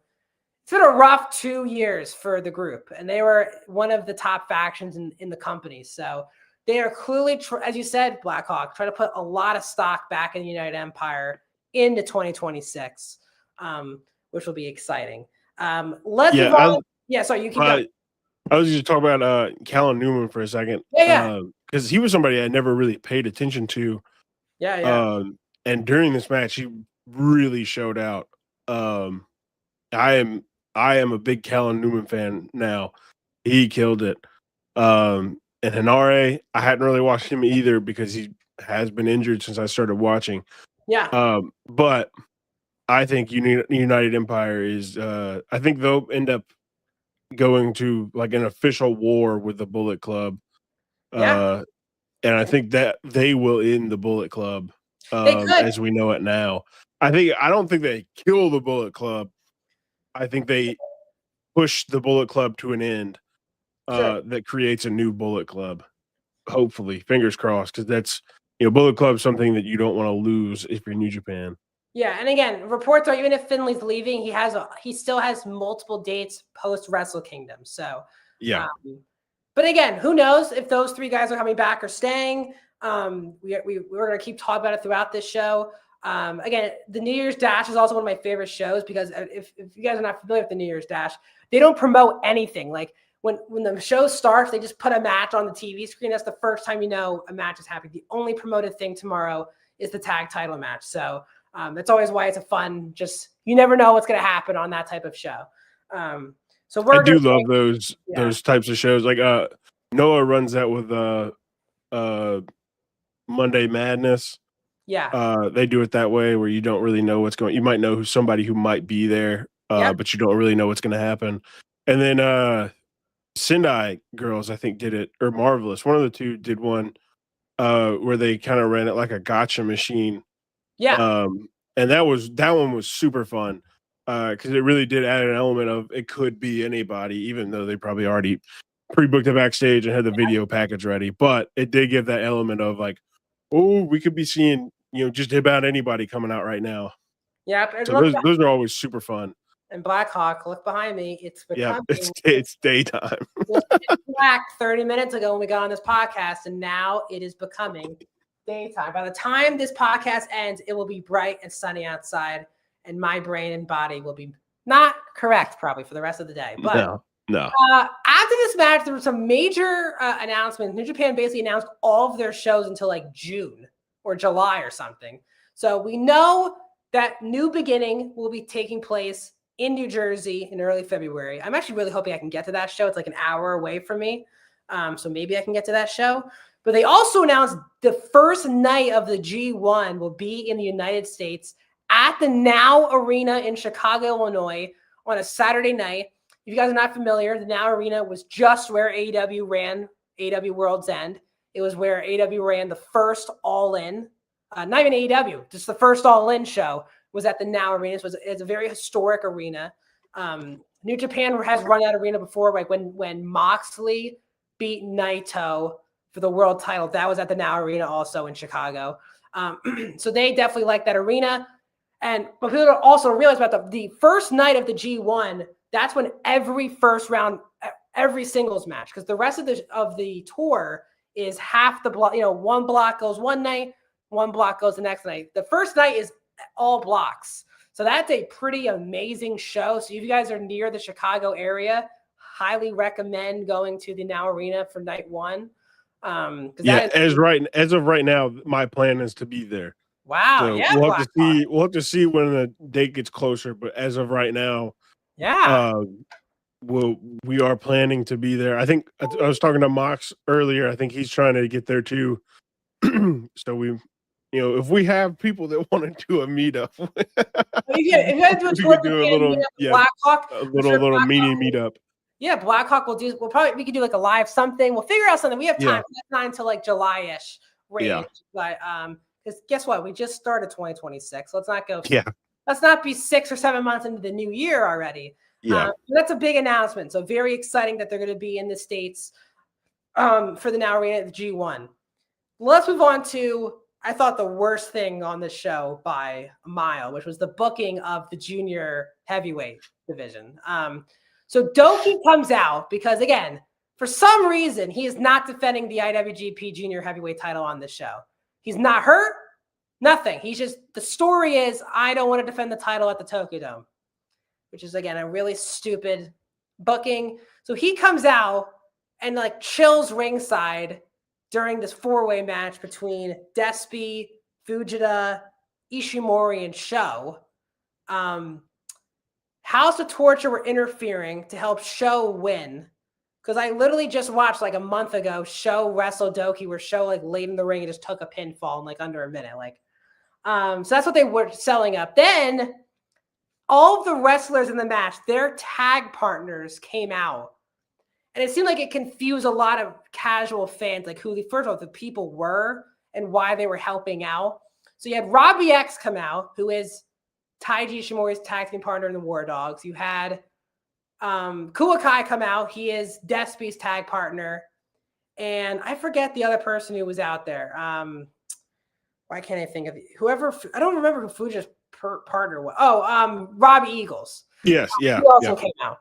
It's been a rough 2 years for the group, and they were one of the top factions in the company. So they are clearly, as you said, Blackhawk, trying to put a lot of stock back in the United Empire into 2026, which will be exciting. Let's move on. Sorry, you keep going. I was just talking about Callum Newman for a second. Yeah. Because he was somebody I never really paid attention to. Yeah. And during this match, he really showed out. I am a big Callum Newman fan now. He killed it. And Henare, I hadn't really watched him either because he has been injured since I started watching. Yeah. But I think United Empire is I think they'll end up going to like an official war with the Bullet Club. And I think that they will end the Bullet Club as we know it now. I don't think they kill the Bullet Club. I think they push the Bullet Club to an end that creates a new Bullet Club. Hopefully, fingers crossed, because that's Bullet Club something that you don't want to lose if you're New Japan. Yeah, and again, reports are even if Finley's leaving, he still has multiple dates post Wrestle Kingdom. So yeah. But again, who knows if those three guys are coming back or staying? We're going to keep talking about it throughout this show. Again, the New Year's Dash is also one of my favorite shows because if you guys are not familiar with the New Year's Dash, they don't promote anything. Like when the show starts, they just put a match on the TV screen. That's the first time a match is happening. The only promoted thing tomorrow is the tag title match. So that's always why it's a fun. Just you never know what's going to happen on that type of show. So I do love those types of shows. Like Noah runs that with Monday Madness. Yeah. They do it that way where you don't really know what's going. You might know somebody who might be there, but you don't really know what's going to happen. And then Sendai Girls, I think, did it, or Marvelous. One of the two did one where they kind of ran it like a gotcha machine. Yeah. And that one was super fun because it really did add an element of it could be anybody, even though they probably already pre-booked it backstage and had the video package ready. But it did give that element of like, oh, we could be seeing just about anybody coming out right now. Yep. So those are always super fun. And Blackhawk, look behind me. It's becoming. Yeah, it's daytime. Black 30 minutes ago when we got on this podcast, and now it is becoming daytime. By the time this podcast ends, it will be bright and sunny outside, and my brain and body will be not correct probably for the rest of the day. But no. After this match, there were some major announcements. New Japan basically announced all of their shows until like June or July or something. So we know that New Beginning will be taking place in New Jersey in early February. I'm actually really hoping I can get to that show. It's like an hour away from me. So maybe I can get to that show. But they also announced the first night of the G1 will be in the United States at the Now Arena in Chicago, Illinois on a Saturday night. If you guys are not familiar, the Now Arena was just where AEW ran AEW World's End. It was where AEW ran the first All-In, not even AEW, just the first All-In show was at the Now Arena. It's a very historic arena. New Japan has run that arena before, like when Moxley beat Naito for the world title. That was at the Now Arena also in Chicago. So they definitely like that arena. But people don't also realize about the first night of the G1, that's when every first round, every singles match, because the rest of the tour is half the block. One block goes one night, one block goes the next night. The first night is all blocks. So that's a pretty amazing show. So if you guys are near the Chicago area, highly recommend going to the Now Arena for night one. As of right now, my plan is to be there. Wow. So yeah. We'll have to see when the date gets closer. But as of right now, we are planning to be there. I think I was talking to Mox earlier. I think he's trying to get there too. So we, if we have people that want to do a meetup, if you guys do a little Blackhawk, a little mini meetup. Yeah, Blackhawk we could do like a live something. We'll figure out something. We have time. That's not until like July-ish range. Yeah. But because guess what? We just started 2026. Let's not go. Yeah. Let's not be 6 or 7 months into the new year already. Yeah. That's a big announcement. So very exciting that they're going to be in the States for the Now Arena at the G1. Let's move on to, I thought, the worst thing on this show by a mile, which was the booking of the junior heavyweight division. So Doki comes out because, again, for some reason, he is not defending the IWGP junior heavyweight title on this show. He's not hurt, Nothing. He's just, the story is, I don't want to defend the title at the Tokyo Dome, which is, again, a really stupid booking. So he comes out and like chills ringside during this 4-way match between Despy, Fujita, Ishimori, and Sho. House of Torture were interfering to help Sho win. Because I literally just watched like a month ago Sho wrestle Doki, where Sho like laid in the ring and just took a pinfall in like under a minute. Like, so that's what they were selling up. Then all of the wrestlers in the match, their tag partners came out. And it seemed like it confused a lot of casual fans, like who first of all, the people were and why they were helping out. So you had Robbie X come out, who is Taiji Ishimori's tag team partner in the War Dogs. You had Kuakai come out. He is Despy's tag partner. And I forget the other person who was out there. Why can't I think of whoever? I don't remember who Fuji's partner was. Oh, Robbie Eagles. Yes, yeah. He also came out.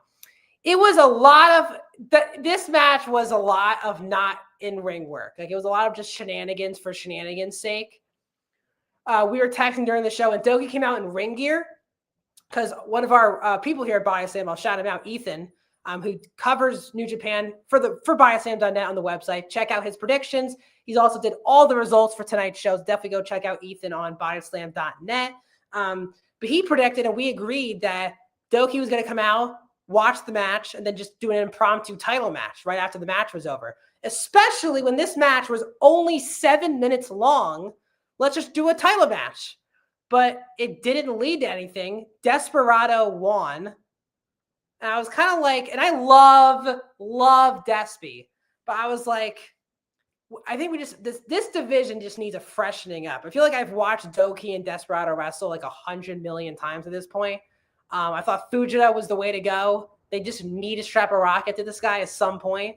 It was a lot of this match was a lot of not in-ring work. Like, it was a lot of just shenanigans for shenanigans' sake. We were texting during the show, and Doki came out in ring gear because one of our people here at BiasSam, I'll shout him out, Ethan, who covers New Japan for BiasSam.net on the website. Check out his predictions. He's also did all the results for tonight's shows. Definitely go check out Ethan on BiasSam.net. But he predicted, and we agreed, that Doki was going to come out, watch the match, and then just do an impromptu title match right after the match was over. Especially when this match was only 7 minutes long. Let's just do a title match. But it didn't lead to anything. Desperado won. And I was kind of like, and I love Despy. But I was like, I think we just, this division just needs a freshening up. I feel like I've watched Doki and Desperado wrestle like 100 million times at this point. I thought Fujita was the way to go. They just need to strap a rocket to this guy at some point.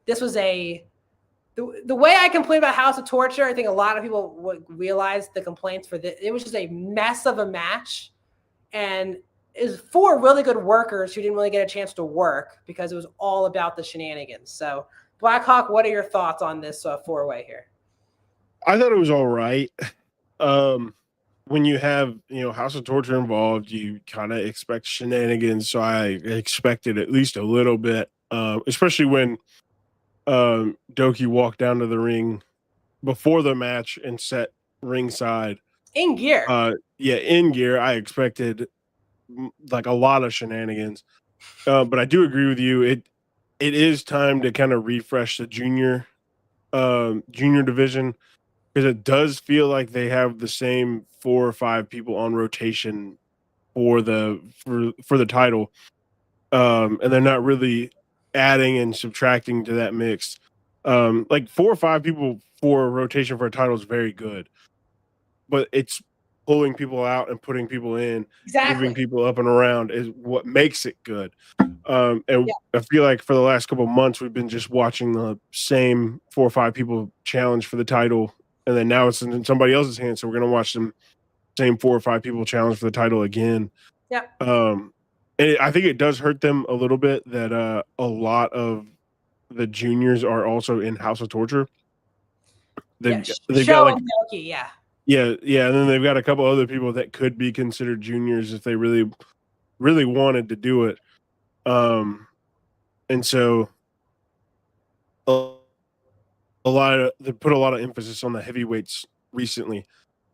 This was the way I complain about House of Torture, I think a lot of people would realize the complaints for this. It was just a mess of a match. And it was 4 really good workers who didn't really get a chance to work because it was all about the shenanigans. So, Blackhawk, what are your thoughts on this 4-way here? I thought it was all right. When you have, House of Torture involved, you kind of expect shenanigans. So I expected at least a little bit, especially when Doki walked down to the ring before the match and sat ringside. In gear. In gear. I expected like a lot of shenanigans. But I do agree with you. It is time to kind of refresh the junior division, because it does feel like they have the same 4 or 5 people on rotation for the title. And they're not really adding and subtracting to that mix. Like 4 or 5 people for rotation for a title is very good, but it's pulling people out and putting people in, moving people up and around is what makes it good. I feel like for the last couple of months, we've been just watching the same 4 or 5 people challenge for the title. And then now it's in somebody else's hands. So we're going to watch them same 4 or 5 people challenge for the title again. Yeah. And I think it does hurt them a little bit that a lot of the juniors are also in House of Torture. They've got like Doki, and then they've got a couple other people that could be considered juniors if they really, really wanted to do it. And so they put a lot of emphasis on the heavyweights recently.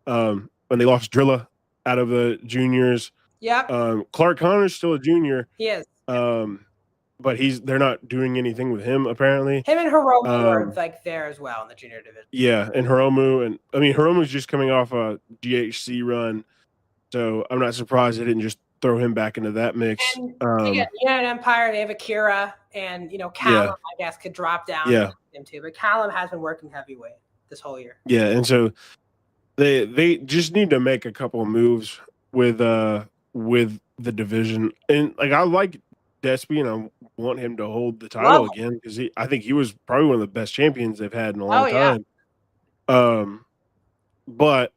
When they lost Drilla out of the juniors. Yeah. Clark Connor's still a junior. He is. But they're not doing anything with him apparently. Him and Hiromu are like there as well in the junior division. Yeah, and Hiromu's just coming off a GHC run, so I'm not surprised they didn't just throw him back into that mix. And again, United Empire, they have Akira, and Callum, I guess, could drop down him too. But Callum has been working heavyweight this whole year. Yeah, and so they just need to make a couple of moves with the division. And like, I like Despy, and I want him to hold the title again, because I think he was probably one of the best champions they've had in a long time. But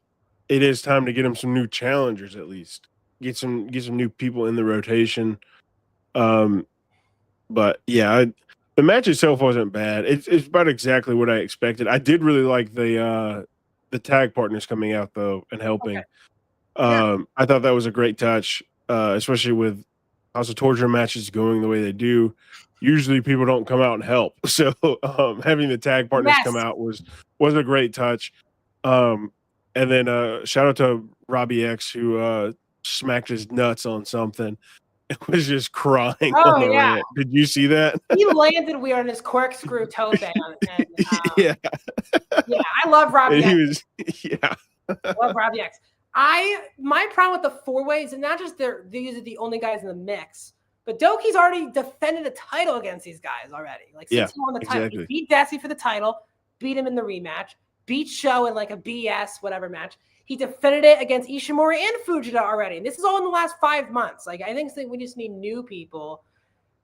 it is time to get him some new challengers, at least get some new people in the rotation. But yeah, the match itself wasn't bad. It's about exactly what I expected. I did really like the the tag partners coming out though and helping. Yeah. I thought that was a great touch, especially with House of Torture matches going the way they do. Usually people don't come out and help. So having the tag partners come out was a great touch. And then shout out to Robbie X who smacked his nuts on something. It was just crying on the rant. Did you see that? He landed weird on his corkscrew toe band. And, yeah. Yeah, I love Robbie X. Yeah. I love Robbie X. My problem with the four-ways, and not just these are the only guys in the mix, but Doki's already defended a title against these guys already. Like since he won the title, he beat Desi for the title, beat him in the rematch, beat Sho in like a BS whatever match. He defended it against Ishimori and Fujita already. And this is all in the last 5 months. Like I think we just need new people.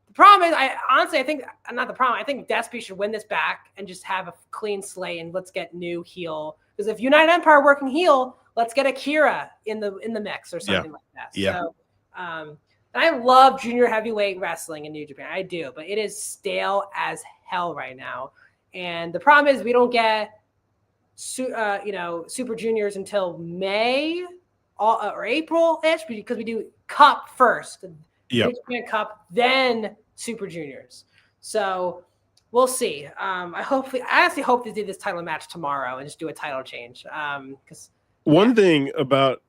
The problem is, I think not the problem. I think Despy should win this back and just have a clean slate and let's get new heel. Because if United Empire working heel, let's get Akira in the mix or something like that. Yeah. So, I love junior heavyweight wrestling in New Japan. I do, but it is stale as hell right now. And the problem is we don't get Super Juniors until May or April-ish because we do Cup first. Yeah. Japan Cup, then Super Juniors. So we'll see. I honestly hope they do this title match tomorrow and just do a title change. Because one thing about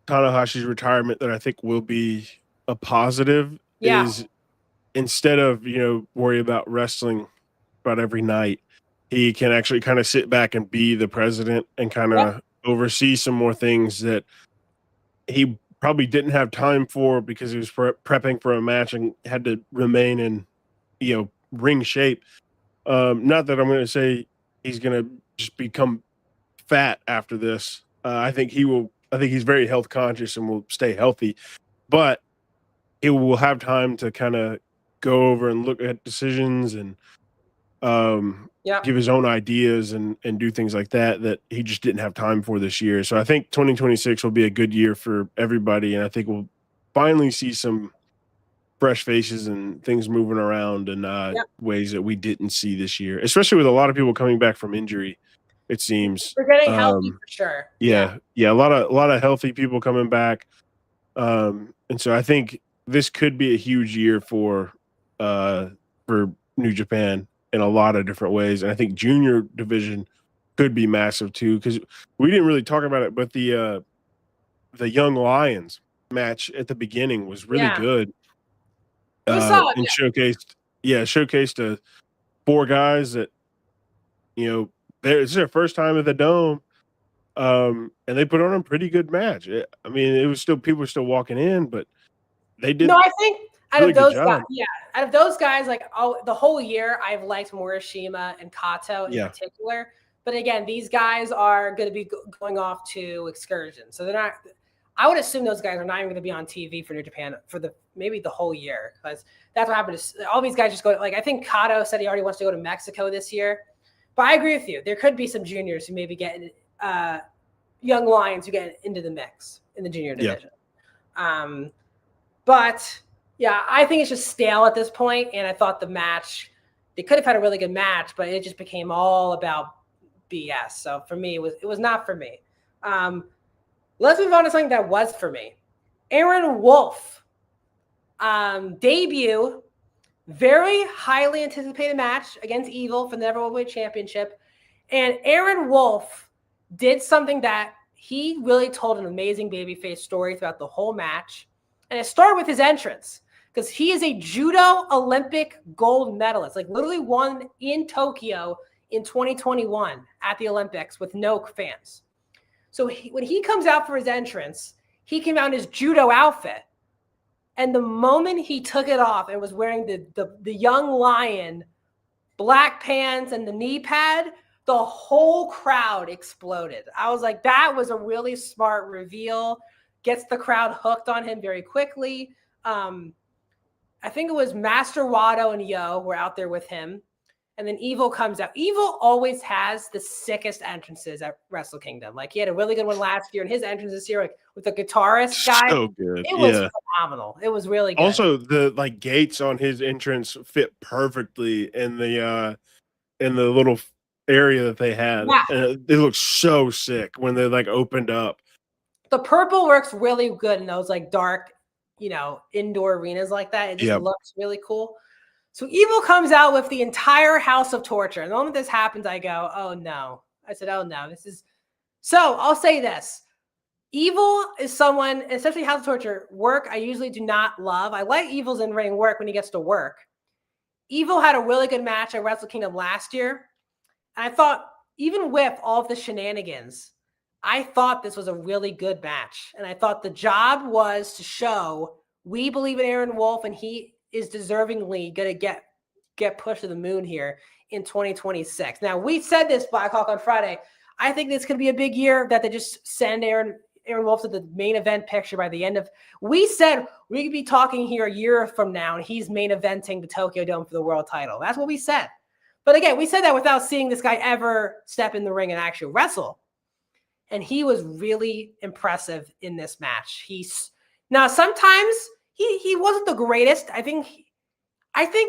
Tanahashi's retirement that I think will be a positive is instead of worry about wrestling about every night, he can actually kind of sit back and be the president and kind of oversee some more things that he probably didn't have time for because he was prepping for a match and had to remain in ring shape. Not that I'm going to say he's going to just become fat after this. I think he's very health conscious and will stay healthy, but he will have time to kind of go over and look at decisions and give his own ideas and do things like that he just didn't have time for this year. So I think 2026 will be a good year for everybody. And I think we'll finally see some fresh faces and things moving around in ways that we didn't see this year, especially with a lot of people coming back from injury. It seems we're getting healthy for sure. Yeah. A lot of healthy people coming back. And so I think this could be a huge year for New Japan in a lot of different ways. And I think junior division could be massive too, because we didn't really talk about it, but the Young Lions match at the beginning was really good. And showcased 4 guys that it's their first time at the Dome, and they put on a pretty good match. I mean, it was still people were still walking in, but they did. No, I think out of those guys, like the whole year, I've liked Morishima and Kato in particular. But again, these guys are going to be going off to excursions, so they're not. I would assume those guys are not even going to be on TV for New Japan for maybe the whole year, because that's what happened. All these guys just go. Like I think Kato said he already wants to go to Mexico this year. But I agree with you. There could be some juniors who maybe get young lions who get into the mix in the junior division. But yeah, I think it's just stale at this point. And I thought the match, they could have had a really good match, but it just became all about BS. So for me, it was not for me. Let's move on to something that was for me. Aaron Wolf debut. Very highly anticipated match against Evil for the Never World Championship. And Aaron Wolf did something that he really told an amazing babyface story throughout the whole match. And it started with his entrance, because he is a judo Olympic gold medalist, like literally won in Tokyo in 2021 at the Olympics with no fans. So when he comes out for his entrance, he came out in his judo outfit. And the moment he took it off and was wearing the Young Lion black pants and the knee pad, the whole crowd exploded. I was like, that was a really smart reveal. Gets the crowd hooked on him very quickly. I think it was Master Wado and Yo were out there with him. And then Evil comes out. Evil always has the sickest entrances at Wrestle Kingdom. Like he had a really good one last year, and his entrance this year, like with the guitarist guy, so good. It was phenomenal. It was really good. Also, the gates on his entrance fit perfectly in the little area that they had. Yeah. And they looked so sick when they like opened up. The purple works really good in those like dark, indoor arenas like that. It just looks really cool. So Evil comes out with the entire House of Torture. And the moment this happens, I go, oh no. I said, oh no, so I'll say this. Evil is someone, especially House of Torture, work I usually do not love. I like Evil's in-ring work when he gets to work. Evil had a really good match at Wrestle Kingdom last year. And I thought, even with all of the shenanigans, I thought this was a really good match. And I thought the job was to show we believe in Aaron Wolf and he is deservingly going to get pushed to the moon here in 2026. Now, we said this, Blackhawk, on Friday. I think this could be a big year that they just send Aaron Wolf to the main event picture by the end of. We said we could be talking here a year from now, and he's main eventing the Tokyo Dome for the world title. That's what we said. But again, we said that without seeing this guy ever step in the ring and actually wrestle. And he was really impressive in this match. Now sometimes he wasn't the greatest. I think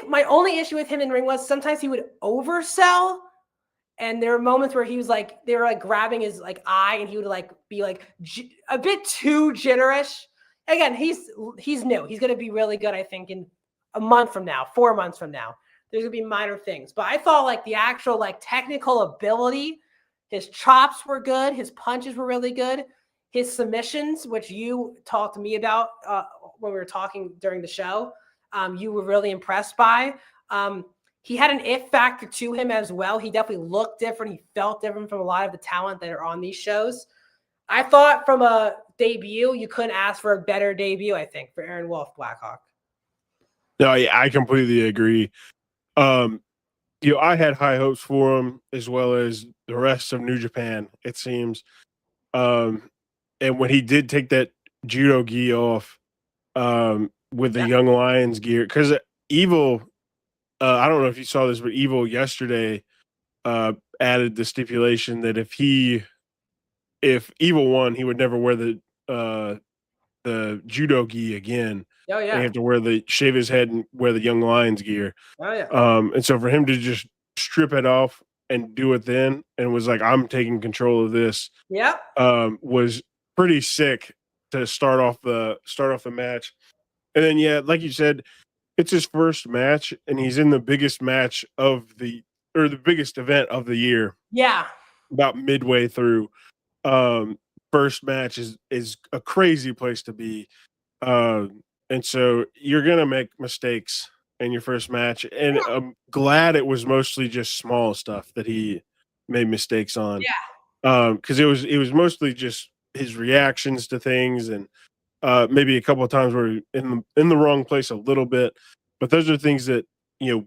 my only issue with him in ring was sometimes he would oversell. And there were moments where he was like, they were like grabbing his like eye and he would like be like a bit too generous. Again, he's new. He's going to be really good, I think, in a month from now, 4 months from now. There's going to be minor things. But I thought like the actual like technical ability, his chops were good. His punches were really good. His submissions, which you talked to me about when we were talking during the show, you were really impressed by. He had an it factor to him as well. He definitely looked different. He felt different from a lot of the talent that are on these shows. I thought from a debut, you couldn't ask for a better debut, I think, for Aaron Wolf, Blackhawk. No, yeah, I completely agree. I had high hopes for him as well as the rest of New Japan, it seems. And when he did take that judo gi off with the Young Lions gear, because Evil, I don't know if you saw this, but Evil yesterday added the stipulation that if Evil won, he would never wear the judo gi again. Oh yeah, he have to shave his head and wear the Young Lions gear. Oh yeah. And so for him to just strip it off and do it then, and was like, I'm taking control of this. Yeah. Was pretty sick to start off the match. And then like you said, it's his first match, and he's in the biggest match the biggest event of the year. Yeah. About midway through. First match is a crazy place to be. And so you're going to make mistakes in your first match. And I'm glad it was mostly just small stuff that he made mistakes on. Yeah. Because it was mostly just his reactions to things, and maybe a couple of times where in the wrong place a little bit. But those are things that,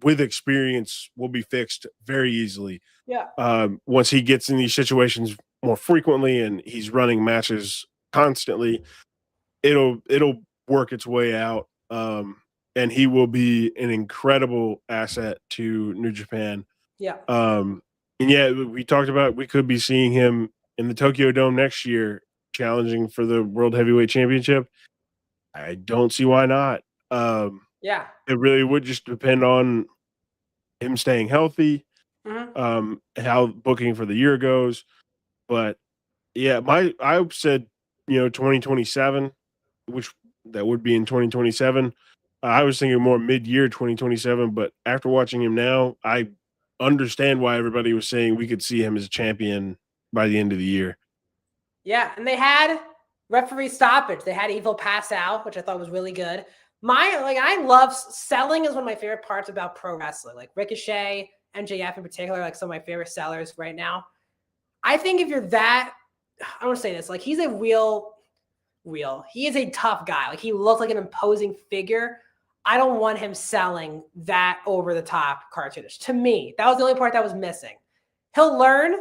with experience will be fixed very easily. Yeah. Once he gets in these situations more frequently and he's running matches constantly, it'll work its way out. And he will be an incredible asset to New Japan. Yeah. And we talked about, we could be seeing him in the Tokyo Dome next year challenging for the World Heavyweight Championship. I don't see why not. Yeah. It really would just depend on him staying healthy, how booking for the year goes. But yeah, I said, 2027, which that would be in 2027. I was thinking more mid-year 2027, but after watching him now, I understand why everybody was saying we could see him as a champion by the end of the year. Yeah, and they had referee stoppage. They had Evil pass out, which I thought was really good. I love selling is one of my favorite parts about pro wrestling. Like Ricochet, MJF in particular, like some of my favorite sellers right now. I think if you're that, I want to say this, like he's a he is a tough guy. Like he looks like an imposing figure. I don't want him selling that over the top cartoonish. To me, that was the only part that was missing. He'll learn.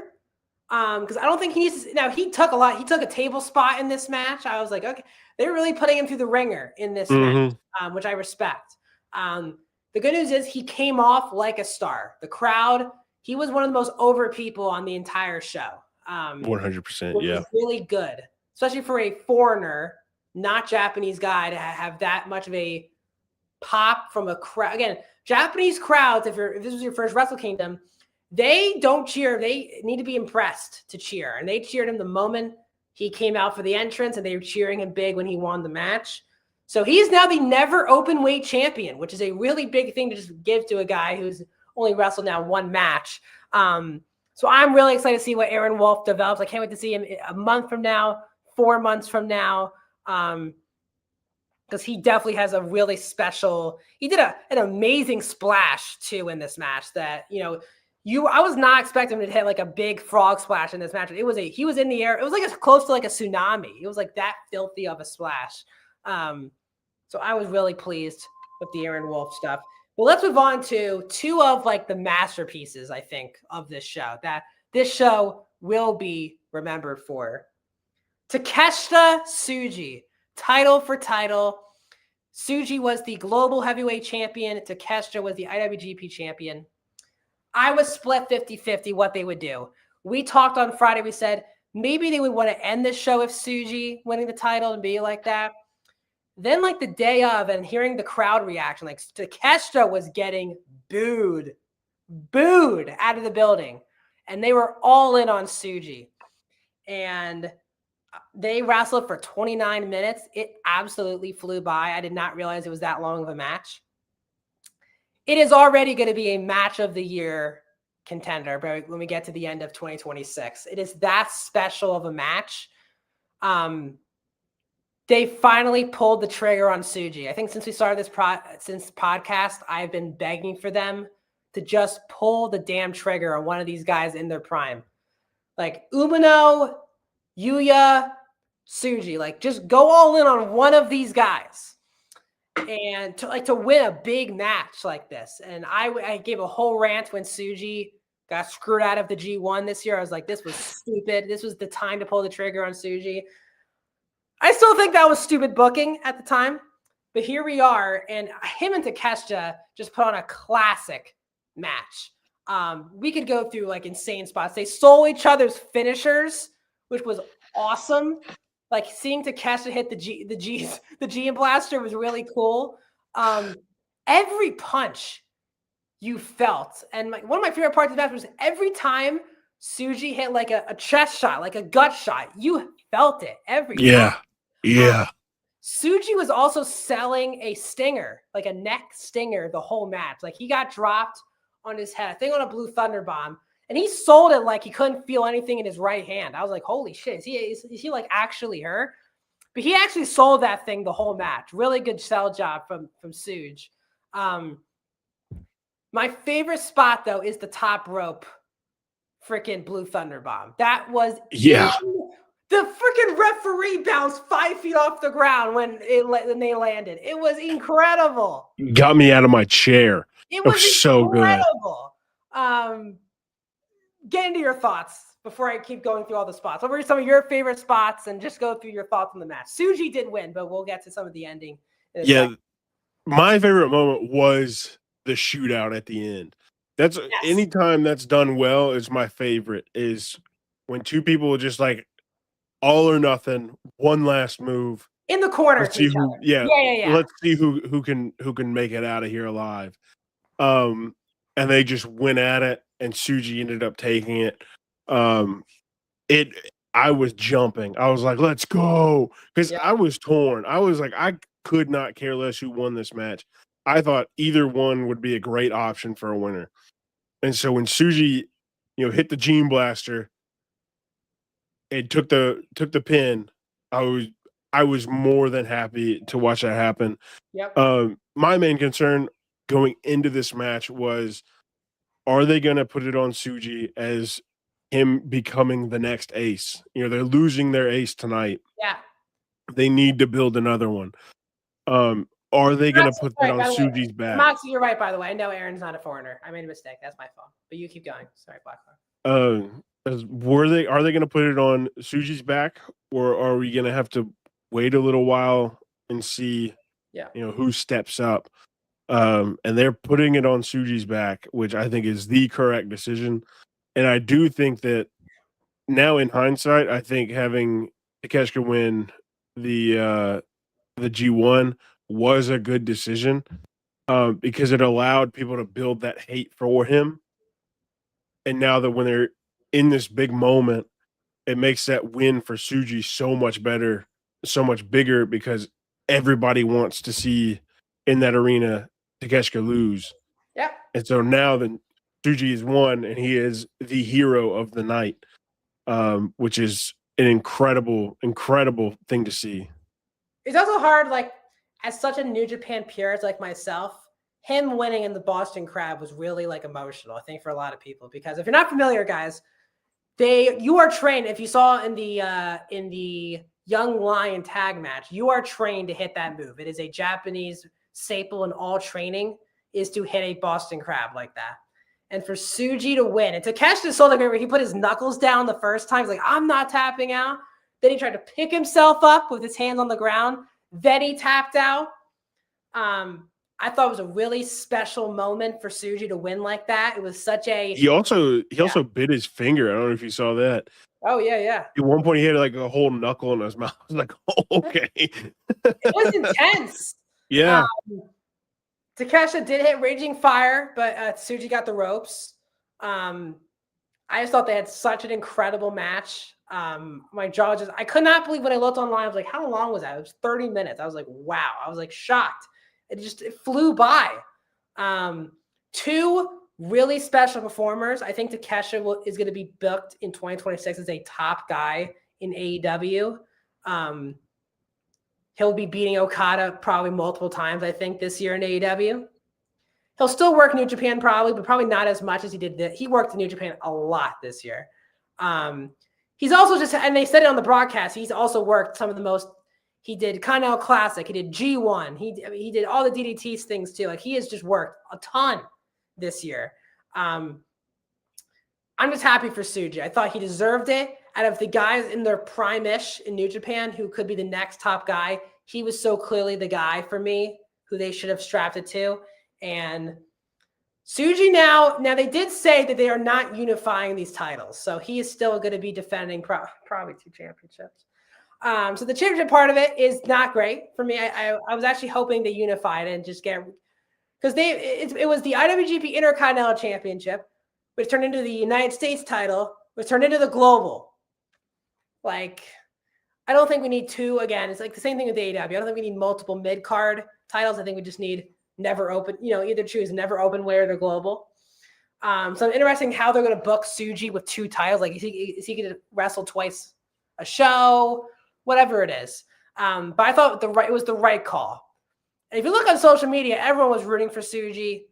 Because I don't think he needs to. Now he took a table spot in this match. I was like, okay, they're really putting him through the ringer in this match, which I respect. The good news is he came off like a star. The crowd, he was one of the most over people on the entire show. 100%, yeah. Was really good, especially for a foreigner, not Japanese guy, to have that much of a pop from a crowd. Again, Japanese crowds, if this was your first Wrestle Kingdom, they don't cheer. They need to be impressed to cheer. And they cheered him the moment he came out for the entrance, and they were cheering him big when he won the match. So he's now the never open weight champion, which is a really big thing to just give to a guy who's only wrestled now one match. So I'm really excited to see what Aaron Wolf develops. I can't wait to see him a month from now, 4 months from now, because he definitely has a really special. He did an amazing splash too in this match. That I was not expecting him to hit like a big frog splash in this match. He was in the air. It was like as close to like a tsunami. It was like that filthy of a splash. So I was really pleased with the Aaron Wolf stuff. Well, let's move on to two of like the masterpieces, I think, of this show that this show will be remembered for. Takeshita Tsuji, title for title. Tsuji was the global heavyweight champion. Takeshita was the IWGP champion. I was split 50-50 what they would do. We talked on Friday. We said maybe they would want to end this show with Tsuji winning the title and be like that. Then, like the day of, and hearing the crowd reaction, like Takeshita was getting booed out of the building, and they were all in on Tsuji. And they wrestled for 29 minutes. It absolutely flew by. I did not realize it was that long of a match. It is already going to be a match of the year contender, but when we get to the end of 2026, it is that special of a match. They finally pulled the trigger on Tsuji. I think since we started this podcast, I've been begging for them to just pull the damn trigger on one of these guys in their prime. Like Umino, Yuya, Tsuji. Like just go all in on one of these guys. And to win a big match like this. And I gave a whole rant when Tsuji got screwed out of the G1 this year. I was like, this was stupid. This was the time to pull the trigger on Tsuji. I still think that was stupid booking at the time, but here we are, and him and Takeshita just put on a classic match. We could go through like insane spots. They stole each other's finishers, which was awesome. Like seeing Takeshita hit the G and Blaster was really cool. Every punch you felt, and one of my favorite parts of the match was every time Tsuji hit like a chest shot, like a gut shot, you felt it every time. Yeah. Tsuji was also selling a stinger, like a neck stinger, the whole match. Like he got dropped on his head, I think on a Blue Thunder Bomb, and he sold it like he couldn't feel anything in his right hand. I was like, holy shit, is he like actually hurt? But he actually sold that thing the whole match. Really good sell job from Tsuji. My favorite spot though is the top rope freaking Blue Thunder Bomb. That was the freaking referee bounced 5 feet off the ground when they landed. It was incredible. Got me out of my chair. It was incredible. So good. Get into your thoughts before I keep going through all the spots. What were some of your favorite spots? And just go through your thoughts on the match. Tsuji did win, but we'll get to some of the ending. My favorite moment was the shootout at the end. That's anytime that's done well is my favorite, is when two people just like all or nothing, one last move in the corner. Let's see who can make it out of here alive. And they just went at it, and Tsuji ended up taking it. I was jumping. I was like, let's go. Because I was torn. I was like, I could not care less who won this match. I thought either one would be a great option for a winner. And so when Tsuji, hit the Gene Blaster and took the pin, I was more than happy to watch that happen. Yep. My main concern going into this match was, are they going to put it on Tsuji as him becoming the next ace? They're losing their ace tonight. Yeah. They need to build another one. Are they going to put that on Tsuji's back? Moxie, you're right, by the way. I know Aaron's not a foreigner. I made a mistake. That's my fault. But you keep going. Sorry, Blackhawk. Are they going to put it on Tsuji's back, or are we going to have to wait a little while and see who steps up? And they're putting it on Tsuji's back, which I think is the correct decision. And I do think that now in hindsight, I think having Takeshita win the G1 was a good decision, because it allowed people to build that hate for him. And now that when they're in this big moment, it makes that win for Tsuji so much better, so much bigger, because everybody wants to see in that arena Takeshita lose. Yeah. And so now that Tsuji has won and he is the hero of the night, which is an incredible, incredible thing to see. It's also hard, like, as such a New Japan purist like myself, him winning in the Boston Crab was really like emotional, I think, for a lot of people. Because if you're not familiar, guys, you are trained. If you saw in the Young Lion tag match, you are trained to hit that move. It is a Japanese staple in all training, is to hit a Boston Crab like that. And for Tsuji to win, and Takeshita sold it where he put his knuckles down the first time. He's like, I'm not tapping out. Then he tried to pick himself up with his hands on the ground. Then he tapped out. I thought it was a really special moment for Tsuji to win like that. It was such a... He also bit his finger. I don't know if you saw that. Oh, yeah. At one point, he had like a whole knuckle in his mouth. I was like, oh, okay. It was intense. Yeah. Takeshita did hit Raging Fire, but Tsuji got the ropes. I just thought they had such an incredible match. My jaw just... I could not believe when I looked online. I was like, how long was that? It was 30 minutes. I was like, wow. I was like shocked. It flew by. Two really special performers. I think Takeshita is going to be booked in 2026 as a top guy in AEW. He'll be beating Okada probably multiple times, I think, this year in AEW. He'll still work New Japan probably, but probably not as much as he did. He worked in New Japan a lot this year. He's also just, and they said it on the broadcast, he's also worked some of the most... He did Continental Classic. He did G1. He did all the DDT things too. Like, he has just worked a ton this year. I'm just happy for Tsuji. I thought he deserved it. Out of the guys in their prime-ish in New Japan who could be the next top guy, he was so clearly the guy for me who they should have strapped it to. And Tsuji now they did say that they are not unifying these titles. So he is still going to be defending probably 2 championships. So the championship part of it is not great for me. I was actually hoping they unified it and just get, because it was the IWGP Intercontinental Championship, which turned into the United States title, which turned into the global. Like, I don't think we need 2 again. It's like the same thing with AEW. I don't think we need multiple mid-card titles. I think we just need never open, either choose never open weight or the global. So I'm interested in how they're going to book Tsuji with 2 titles. Like, is he going to wrestle twice a show? Whatever it is. But I thought it was the right call. And if you look on social media, everyone was rooting for Tsuji.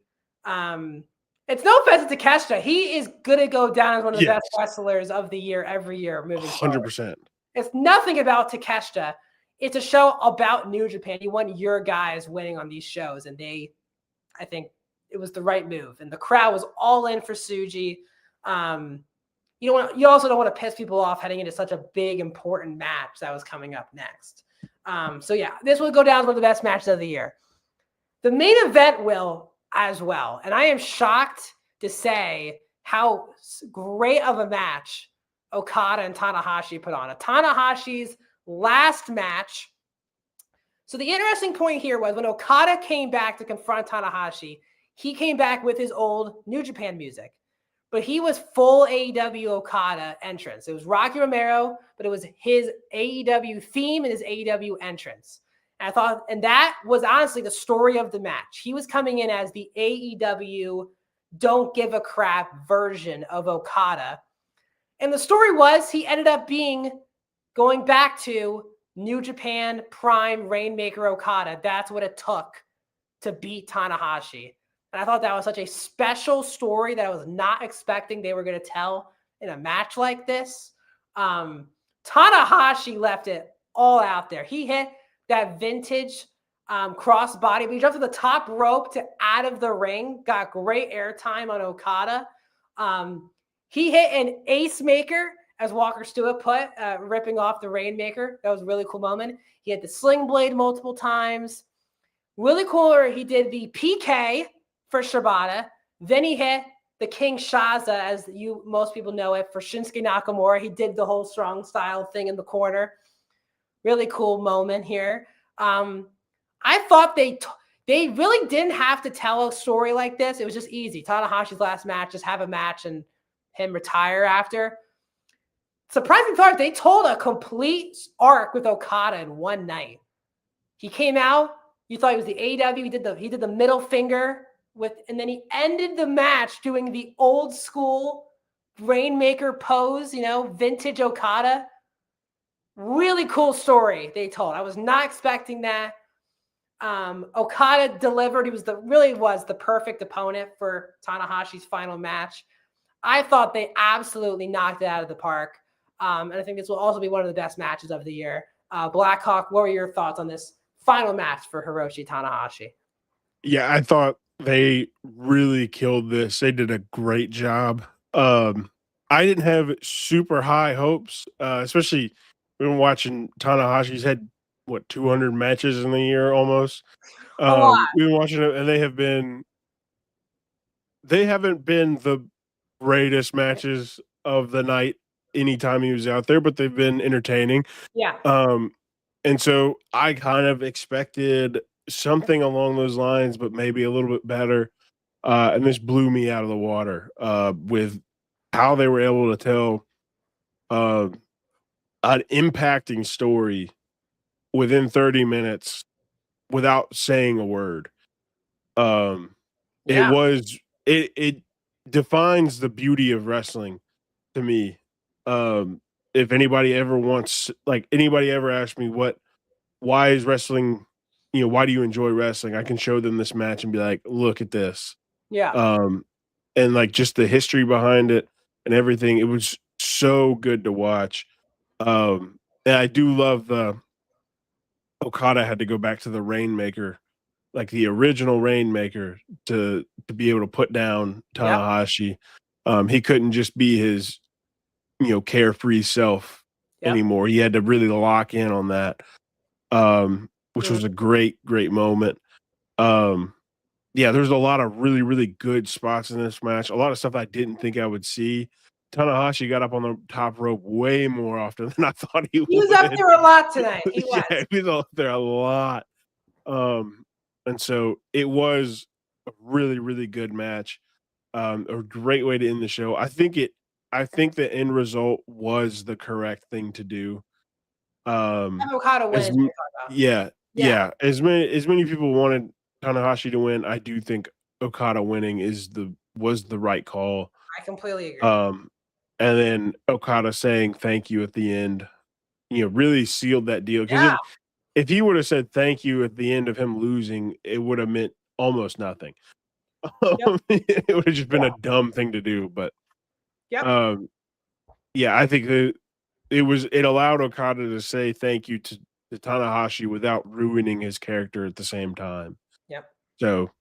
It's no offense to Takeshita. He is going to go down as one of the best wrestlers of the year every year moving 100%. Forward. It's nothing about Takeshita. It's a show about New Japan. You want your guys winning on these shows. And I think it was the right move. And the crowd was all in for Tsuji. You also don't want to piss people off heading into such a big, important match that was coming up next. So yeah, this will go down as one of the best matches of the year. The main event will as well. And I am shocked to say how great of a match Okada and Tanahashi put on. Tanahashi's last match. So the interesting point here was when Okada came back to confront Tanahashi, he came back with his old New Japan music. But he was full AEW Okada entrance. It was Rocky Romero, but it was his AEW theme and his AEW entrance. And that was honestly the story of the match. He was coming in as the AEW don't give a crap version of Okada. And the story was he ended up going back to New Japan Prime Rainmaker Okada. That's what it took to beat Tanahashi. And I thought that was such a special story that I was not expecting they were going to tell in a match like this. Tanahashi left it all out there. He hit that vintage crossbody, but he jumped to the top rope to out of the ring, got great airtime on Okada. He hit an ace maker, as Walker Stewart put, ripping off the Rainmaker. That was a really cool moment. He had the sling blade multiple times. Really cool. He did the PK for Shibata. Then he hit the King Shaza, as most people know it, for Shinsuke Nakamura. He did the whole strong style thing in the corner. Really cool moment here. I thought they really didn't have to tell a story like this. It was just easy. Tanahashi's last match, just have a match and him retire after. Surprising part, they told a complete arc with Okada in one night. He came out, you thought he was the AEW, he did the middle finger and then he ended the match doing the old school Rainmaker pose, vintage Okada. Really cool story they told. I was not expecting that. Okada delivered. He really was the perfect opponent for Tanahashi's final match. I thought they absolutely knocked it out of the park. And I think this will also be one of the best matches of the year. Blackhawk, what were your thoughts on this final match for Hiroshi Tanahashi? Yeah, I thought they really killed this. They did a great job. I didn't have super high hopes, especially we've been watching Tanahashi's had 200 matches in the year almost. A lot. We've been watching it, and they haven't been the greatest matches of the night anytime he was out there, but they've been entertaining. Yeah. And so I kind of expected something along those lines, but maybe a little bit better. And this blew me out of the water with how they were able to tell an impacting story within 30 minutes without saying a word. It defines the beauty of wrestling to me. If anybody ever asks me why is wrestling, why do you enjoy wrestling? I can show them this match and be like, look at this. Yeah. And like just the history behind it and everything. It was so good to watch. And I do love Okada had to go back to the Rainmaker, like the original Rainmaker, to be able to put down Tanahashi. He couldn't just be his, carefree self anymore. He had to really lock in on that, which was a great, great moment. There's a lot of really, really good spots in this match. A lot of stuff I didn't think I would see. Tanahashi got up on the top rope way more often than I thought he would. He was up there a lot tonight. He was. Yeah, he was up there a lot. And so it was a really, really good match. A great way to end the show. I think the end result was the correct thing to do. Okada wins. Yeah. As many people wanted Tanahashi to win, I do think Okada winning was the right call. I completely agree. And then Okada saying thank you at the end, really sealed that deal. Because if he would have said thank you at the end of him losing, it would have meant almost nothing. It would have just been a dumb thing to do. But I think it allowed Okada to say thank you to Tanahashi without ruining his character at the same time. Yep. So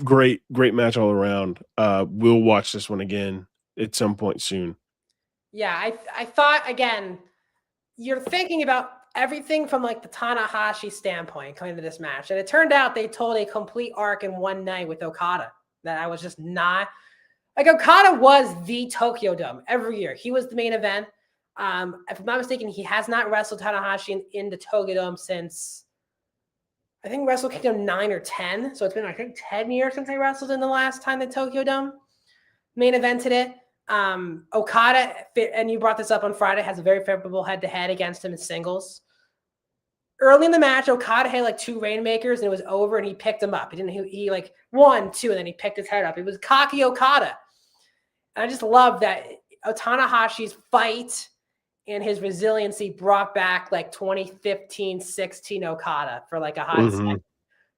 great match all around. We'll watch this one again at some point soon. Yeah, I thought, again, you're thinking about everything from like the Tanahashi standpoint coming to this match. And it turned out they told a complete arc in one night with Okada that I was just not like. Okada was the Tokyo Dome every year. He was the main event. If I'm not mistaken, he has not wrestled Tanahashi in the Tokyo Dome since, I think, Wrestle Kingdom 9 or 10. So it's been, I think, 10 years since they wrestled in the last time the Tokyo Dome main evented it. Okada, and you brought this up on Friday, has a very favorable head-to-head against him in singles. Early in the match, Okada had like 2 Rainmakers and it was over and he picked him up. He like 1, 2, and then he picked his head up. It was cocky Okada. And I just love that Tanahashi's fight and his resiliency brought back like 2015-16 Okada for like a hot second.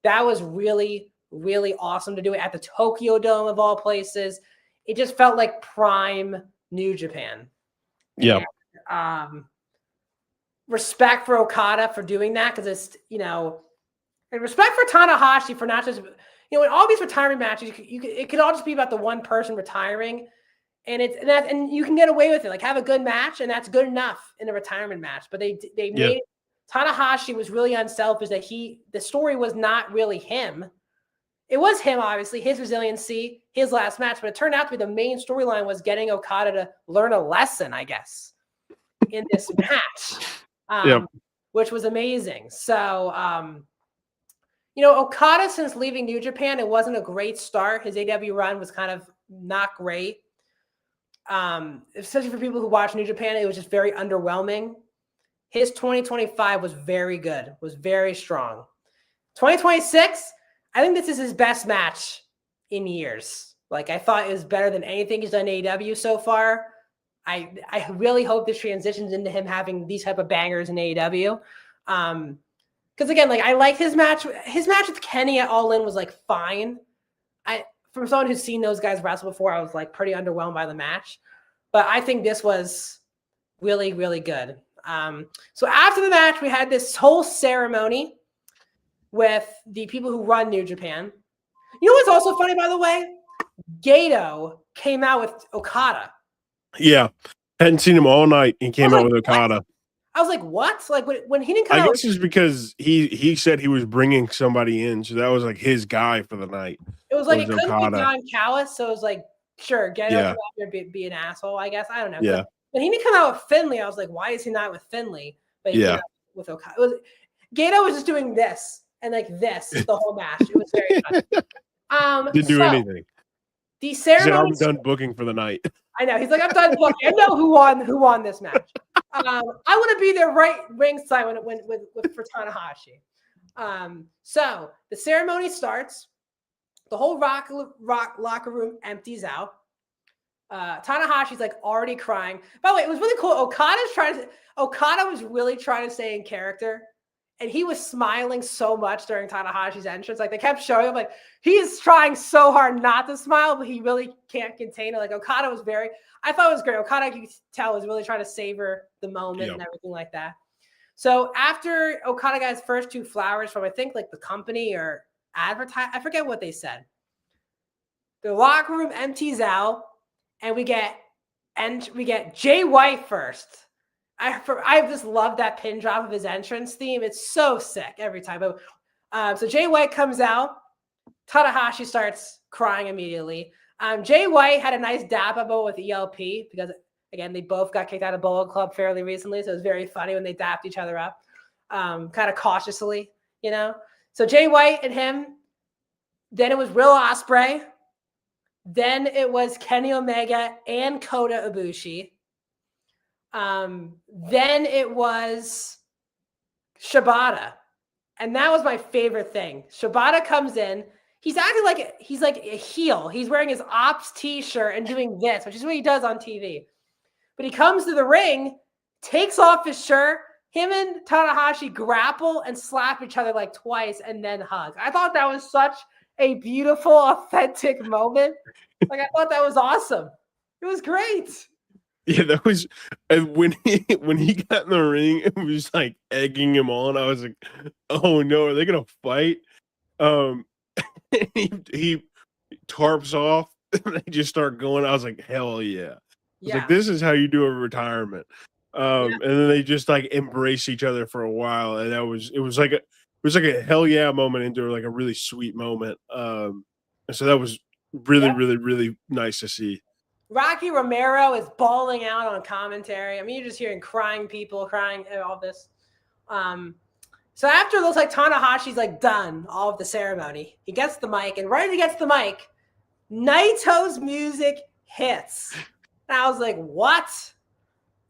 That was really, really awesome to do it at the Tokyo Dome of all places. It just felt like prime New Japan. Yeah. Respect for Okada for doing that, because it's, and respect for Tanahashi for not just, in all these retirement matches, it could all just be about the one person retiring, and and you can get away with it. Like, have a good match, and that's good enough in a retirement match. But they made Tanahashi was really unselfish. That the story was not really him. It was him, obviously, his resiliency, his last match, but it turned out to be the main storyline was getting Okada to learn a lesson, I guess, in this match, which was amazing. So, Okada, since leaving New Japan, it wasn't a great start. His AW run was kind of not great. Especially for people who watch New Japan, it was just very underwhelming. His 2025 was very good, was very strong. 2026, I think this is his best match in years. Like, I thought it was better than anything he's done in AEW so far. I really hope this transitions into him having these type of bangers in AEW. Because again, like, I like his match. His match with Kenny at All In was like fine. From someone who's seen those guys wrestle before, I was like pretty underwhelmed by the match. But I think this was really, really good. So after the match, we had this whole ceremony with the people who run New Japan. You know what's also funny, by the way? Gato came out with Okada. Yeah. Hadn't seen him all night and came out with Okada. What? I was like, what? Like, when he didn't come out. I guess it's because he said he was bringing somebody in. So that was like his guy for the night. It was like, it couldn't be Don Callis. So it was like, sure, Gato come out there and be an asshole, I guess. I don't know. Yeah. But he didn't come out with Finley. I was like, why is he not with Finley? But he came out with Okada. Gato was just doing this and like this the whole match. It was very funny. Didn't do anything. The ceremony. I'm done booking for the night. I know. He's like, I'm done booking. I know who won this match. I want to be there right ringside for Tanahashi. So the ceremony starts. The whole rock locker room empties out. Tanahashi's like already crying. By the way, it was really cool. Okada was really trying to stay in character. And he was smiling so much during Tanahashi's entrance. Like, they kept showing him, like, he is trying so hard not to smile, but he really can't contain it. Like, Okada was I thought it was great. Okada, you could tell, was really trying to savor the moment and everything like that. So after Okada got his first 2 flowers from, I think, like, the company or advertise, I forget what they said. The locker room empties out, and we get Jay White first. I just love that pin drop of his entrance theme. It's so sick every time. So Jay White comes out. Tanahashi starts crying immediately. Jay White had a nice dap up with ELP because, again, they both got kicked out of Bullet Club fairly recently. So it was very funny when they dapped each other up, kind of cautiously, you know. So Jay White and him. Then it was Will Ospreay. Then it was Kenny Omega and Kota Ibushi. Then it was Shibata. And that was my favorite thing. Shibata comes in. He's acting like he's like a heel. He's wearing his Ops t-shirt and doing this, which is what he does on TV. But he comes to the ring, takes off his shirt. Him and Tanahashi grapple and slap each other like twice and then hug. I thought that was such a beautiful, authentic moment. Like, I thought that was awesome. It was great. Yeah, that was when he got in the ring and was like egging him on. I was like, "Oh no, are they gonna fight?" He tarps off and they just start going. I was like, "Hell yeah!" I was like, "This is how you do a retirement." And then they just like embrace each other for a while, and it was like a hell yeah moment into like a really sweet moment. And so that was really, really, really nice to see. Rocky Romero is bawling out on commentary. I mean, you're just hearing people crying and all this. So after it looks like Tanahashi's like done all of the ceremony, he gets the mic, and right as he gets the mic, Naito's music hits. And I was like, what?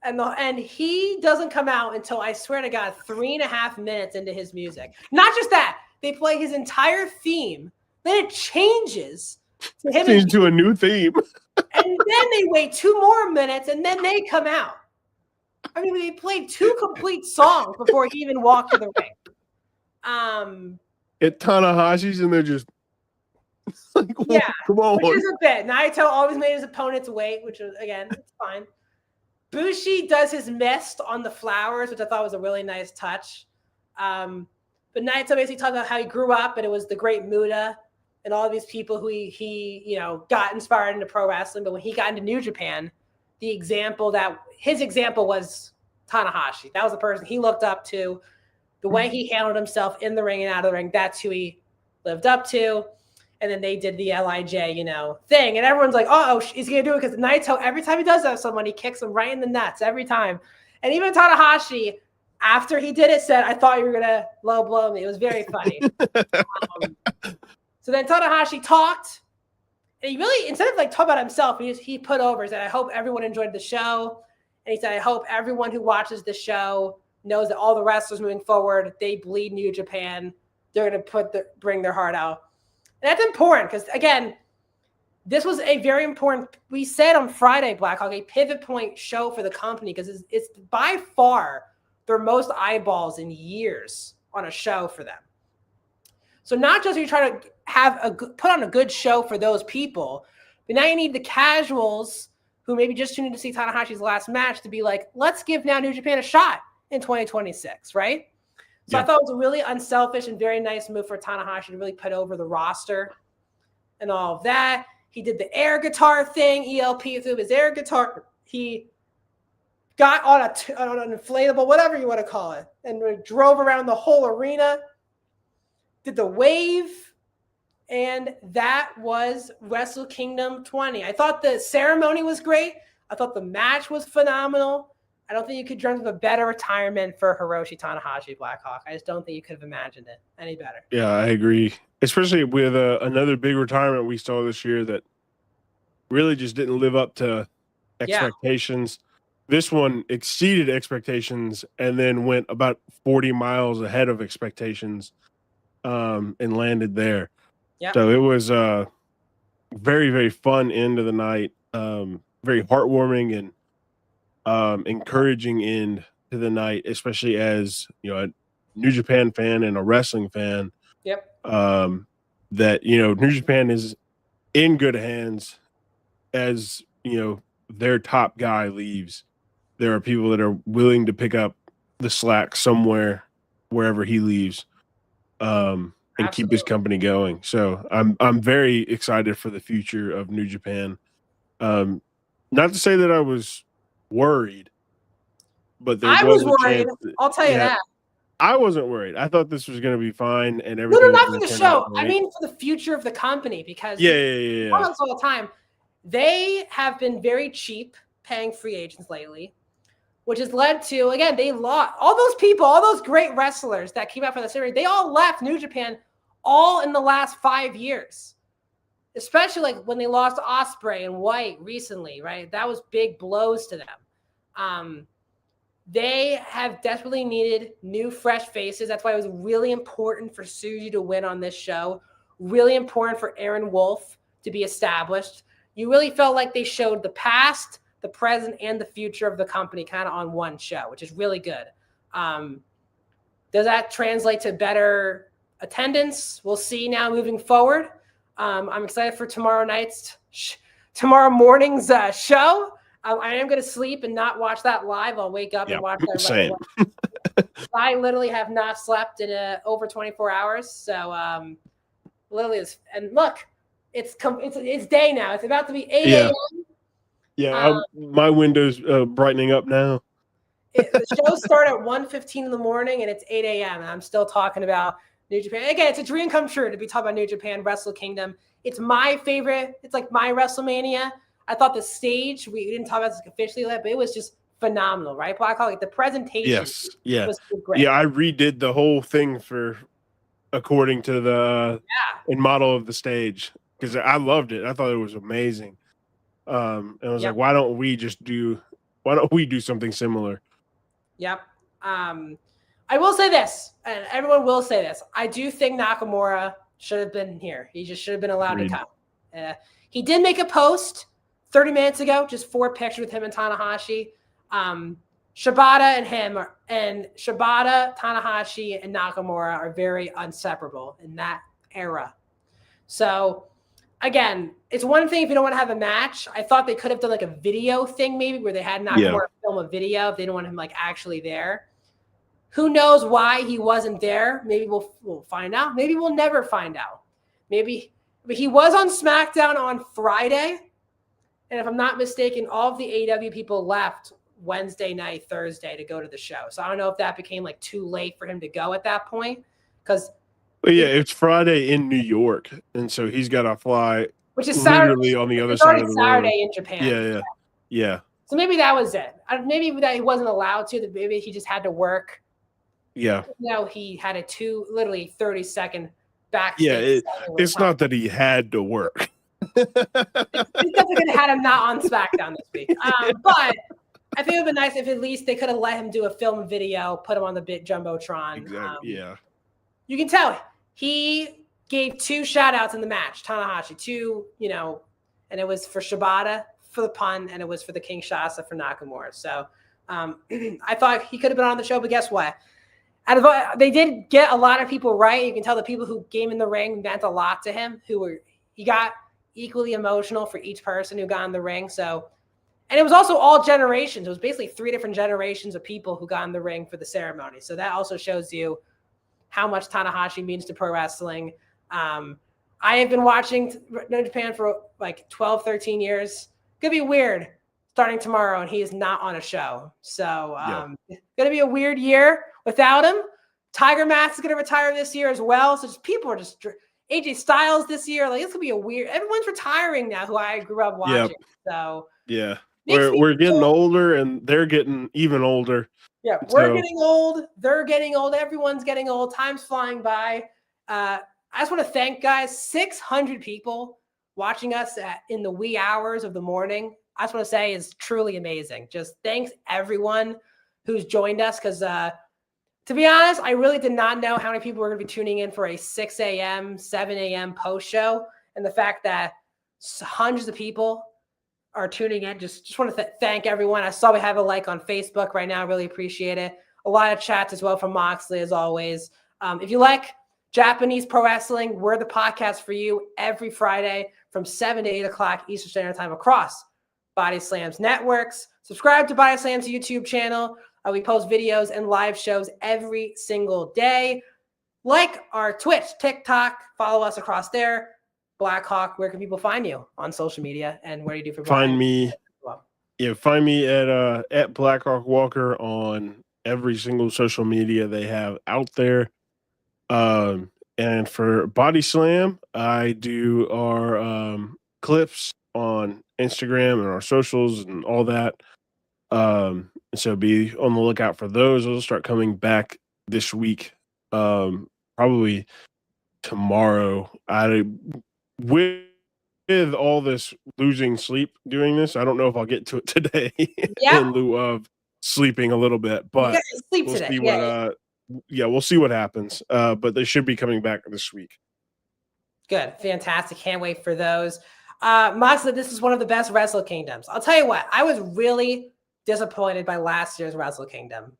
And he doesn't come out until, I swear to God, 3.5 minutes into his music. Not just that, they play his entire theme. Then it changes to him into a new theme. And then they wait 2 more minutes, and then they come out. I mean, they played 2 complete songs before he even walked to the ring. At Tanahashi's, and they're just like, come on. Which is a bit. Naito always made his opponents wait, which is, again, it's fine. Bushi does his mist on the flowers, which I thought was a really nice touch. But Naito basically talked about how he grew up, and it was the great Muda and all of these people who he got inspired into pro wrestling. But when he got into New Japan, his example was Tanahashi. That was the person he looked up to. The way he handled himself in the ring and out of the ring, that's who he lived up to. And then they did the LIJ, thing. And everyone's like, oh, he's going to do it because Naito, every time he does that with someone, he kicks him right in the nuts every time. And even Tanahashi, after he did it, said, I thought you were going to low blow me. It was very funny. So then Tanahashi talked, And he really, instead of like talking about himself, he put over, he said, I hope everyone enjoyed the show. And he said, I hope everyone who watches the show knows that all the wrestlers moving forward, they bleed New Japan. They're going to bring their heart out. And that's important because, again, this was a very important, we said on Friday, Blackhawk, a pivot point show for the company because it's by far their most eyeballs in years on a show for them. So not just are you trying to put on a good show for those people, but now you need the casuals who maybe just tuned in to see Tanahashi's last match to be like, let's give now New Japan a shot in 2026, right? So I thought it was a really unselfish and very nice move for Tanahashi to really put over the roster and all of that. He did the air guitar thing, ELP through his air guitar. He got on an inflatable, whatever you want to call it, and drove around the whole arena, did the wave, and that was Wrestle Kingdom 20. I thought the ceremony was great. I thought the match was phenomenal. I don't think you could dream of a better retirement for Hiroshi Tanahashi, Blackhawk. I just don't think you could have imagined it any better. Yeah, I agree. Especially with another big retirement we saw this year that really just didn't live up to expectations. This one exceeded expectations and then went about 40 miles ahead of expectations and landed there. Yep. So it was a very, very fun end of the night, very heartwarming and encouraging end to the night, especially as a New Japan fan and a wrestling fan. Yep. That New Japan is in good hands. As their top guy leaves, there are people that are willing to pick up the slack somewhere, wherever he leaves, and keep his company going. So I'm very excited for the future of New Japan. Not to say that I was worried, but I was worried. I'll tell you that. I wasn't worried. I thought this was going to be fine and everything. No, not for the show. I mean, for the future of the company, because all the time, they have been very cheap paying free agents lately, which has led to, again, they lost all those people, all those great wrestlers that came out for the series. They all left New Japan all in the last 5 years, especially like when they lost Ospreay and White recently, right? That was big blows to them. They have desperately needed new, fresh faces. That's why it was really important for Suji to win on this show. Really important for Aaron Wolf to be established. You really felt like they showed the past, the present, and the future of the company kind of on one show, which is really good. Does that translate to better attendance? We'll see now moving forward. I'm excited for tomorrow morning's show. I am going to sleep and not watch that live. I'll wake up and watch that. Same. I literally have not slept in over 24 hours. So literally, and look, it's day now. It's about to be 8 a.m. Yeah, my window's brightening up now. The shows start at 1:15 in the morning, and it's 8 a.m. And I'm still talking about New Japan. Again, it's a dream come true to be talking about New Japan, Wrestle Kingdom. It's my favorite. It's like my WrestleMania. I thought the stage, we didn't talk about this officially yet, but it was just phenomenal, right, Blackhawk? Like the presentation was great. Yeah, I redid the whole thing according to the model of the stage because I loved it. I thought it was amazing. And I was like, why don't we do something similar? Yep. I will say this, and everyone will say this. I do think Nakamura should have been here. He just should have been allowed to come. He did make a post 30 minutes ago, just 4 pictures with him and Tanahashi. Shibata Tanahashi, and Nakamura are very inseparable in that era. So, again, it's one thing if you don't want to have a match. I thought they could have done like a video thing maybe where they had Nakamura film a video if they didn't want him like actually there. Who knows why he wasn't there? Maybe we'll find out. Maybe we'll never find out. But he was on SmackDown on Friday. And if I'm not mistaken, all of the AEW people left Wednesday night, Thursday to go to the show. So I don't know if that became like too late for him to go at that point. It's Friday in New York. And so he's got to fly, which is literally on the other side of the Saturday in Japan. Yeah. So maybe that was it. Maybe that he wasn't allowed to. Maybe he just had to work. Yeah. He had a 30-second backstage. Yeah, it's not that he had to work. He's definitely gonna have him not on SmackDown this week. But I think it would be nice if at least they could have let him do a film video, put him on the big jumbotron. Exactly. Yeah. You can tell he gave 2 shout outs in the match, Tanahashi, 2, and it was for Shibata for the pun, and it was for the Kinshasa for Nakamura. So I thought he could have been on the show, but guess what? They did get a lot of people right. You can tell the people who came in the ring meant a lot to him. He got equally emotional for each person who got in the ring. So, and it was also all generations. It was basically 3 different generations of people who got in the ring for the ceremony. So that also shows you how much Tanahashi means to pro wrestling. I have been watching New Japan for like 12, 13 years. Could be weird starting tomorrow, and he is not on a show. So going to be a weird year without him. Tiger Mask is going to retire this year as well. So people are just AJ Styles this year. Like, it's going to be a weird. Everyone's retiring now who I grew up watching. Yep. So yeah, we're getting older, and they're getting even older. Yeah, we're getting old. They're getting old. Everyone's getting old. Time's flying by. I just want to thank, guys, 600 people watching us in the wee hours of the morning. I just want to say is truly amazing. Just thanks everyone who's joined us, because to be honest, I really did not know how many people were going to be tuning in for a 6 a.m., 7 a.m. post show. And the fact that hundreds of people are tuning in, just want to thank everyone. I saw we have a like on Facebook right now. I really appreciate it. A lot of chats as well from Moxley, as always. If you like Japanese pro wrestling, we're the podcast for you every Friday from 7 to 8 o'clock Eastern Standard Time across Body Slams networks. Subscribe to Body Slams YouTube channel. We post videos and live shows every single day. Like our Twitch, TikTok, follow us across there. Blackhawk, where can people find you on social media, and what do you do for find me? Yeah, find me at Blackhawk Walker on every single social media they have out there. And for Body Slam, I do our clips on Instagram and our socials and all that. So be on the lookout for those. Those will start coming back this week. Probably tomorrow. With all this losing sleep doing this, I don't know if I'll get to it today in lieu of sleeping a little bit, but we'll see what we'll see what happens. But they should be coming back this week. Good. Fantastic. Can't wait for those. Moxley, this is one of the best Wrestle Kingdoms. I'll tell you what, I was really disappointed by last year's Wrestle Kingdom.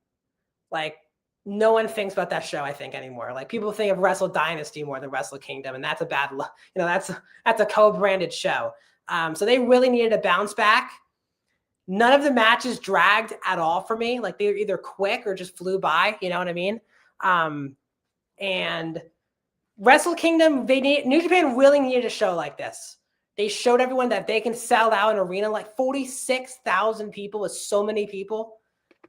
Like, no one thinks about that show, I think, anymore. Like, people think of Wrestle Dynasty more than Wrestle Kingdom, and that's a bad look. That's a co-branded show. So they really needed a bounce back. None of the matches dragged at all for me. Like, they were either quick or just flew by. You know what I mean? And Wrestle Kingdom, New Japan really needed a show like this. They showed everyone that they can sell out an arena. Like 46,000 people is so many people.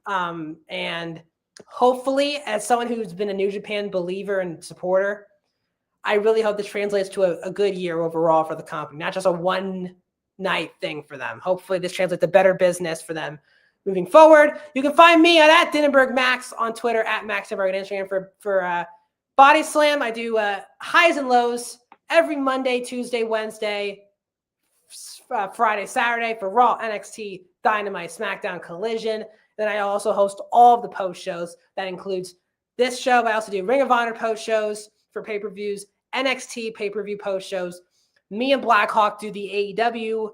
And hopefully, as someone who's been a New Japan believer and supporter, I really hope this translates to a good year overall for the company, not just a one-night thing for them. Hopefully, this translates to better business for them moving forward. You can find me at Dinenberg Max on Twitter, at Max Dinenberg on Instagram for Body Slam. I do highs and lows every Monday, Tuesday, Wednesday, Friday, Saturday for Raw, NXT, Dynamite, SmackDown, Collision. Then I also host all of the post shows. That includes this show. I also do Ring of Honor post shows for pay-per-views, NXT pay-per-view post shows. Me and Blackhawk do the AEW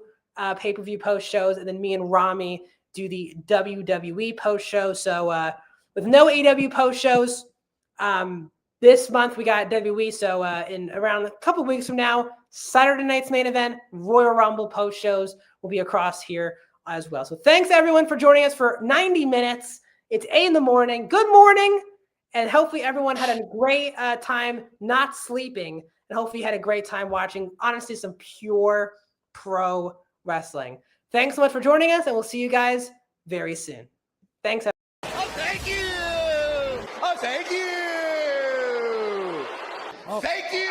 pay-per-view post shows, and then me and Rami do the WWE post show. So with no AEW post shows, this month we got WWE. So in around a couple of weeks from now, Saturday night's main event, Royal Rumble post shows will be across here as well. So thanks everyone for joining us for 90 minutes. It's 8 a.m. Good morning. And hopefully everyone had a great time not sleeping. And hopefully you had a great time watching, honestly, some pure pro wrestling. Thanks so much for joining us, and we'll see you guys very soon. Thanks. Oh, thank you. Oh, thank you. Oh, thank you.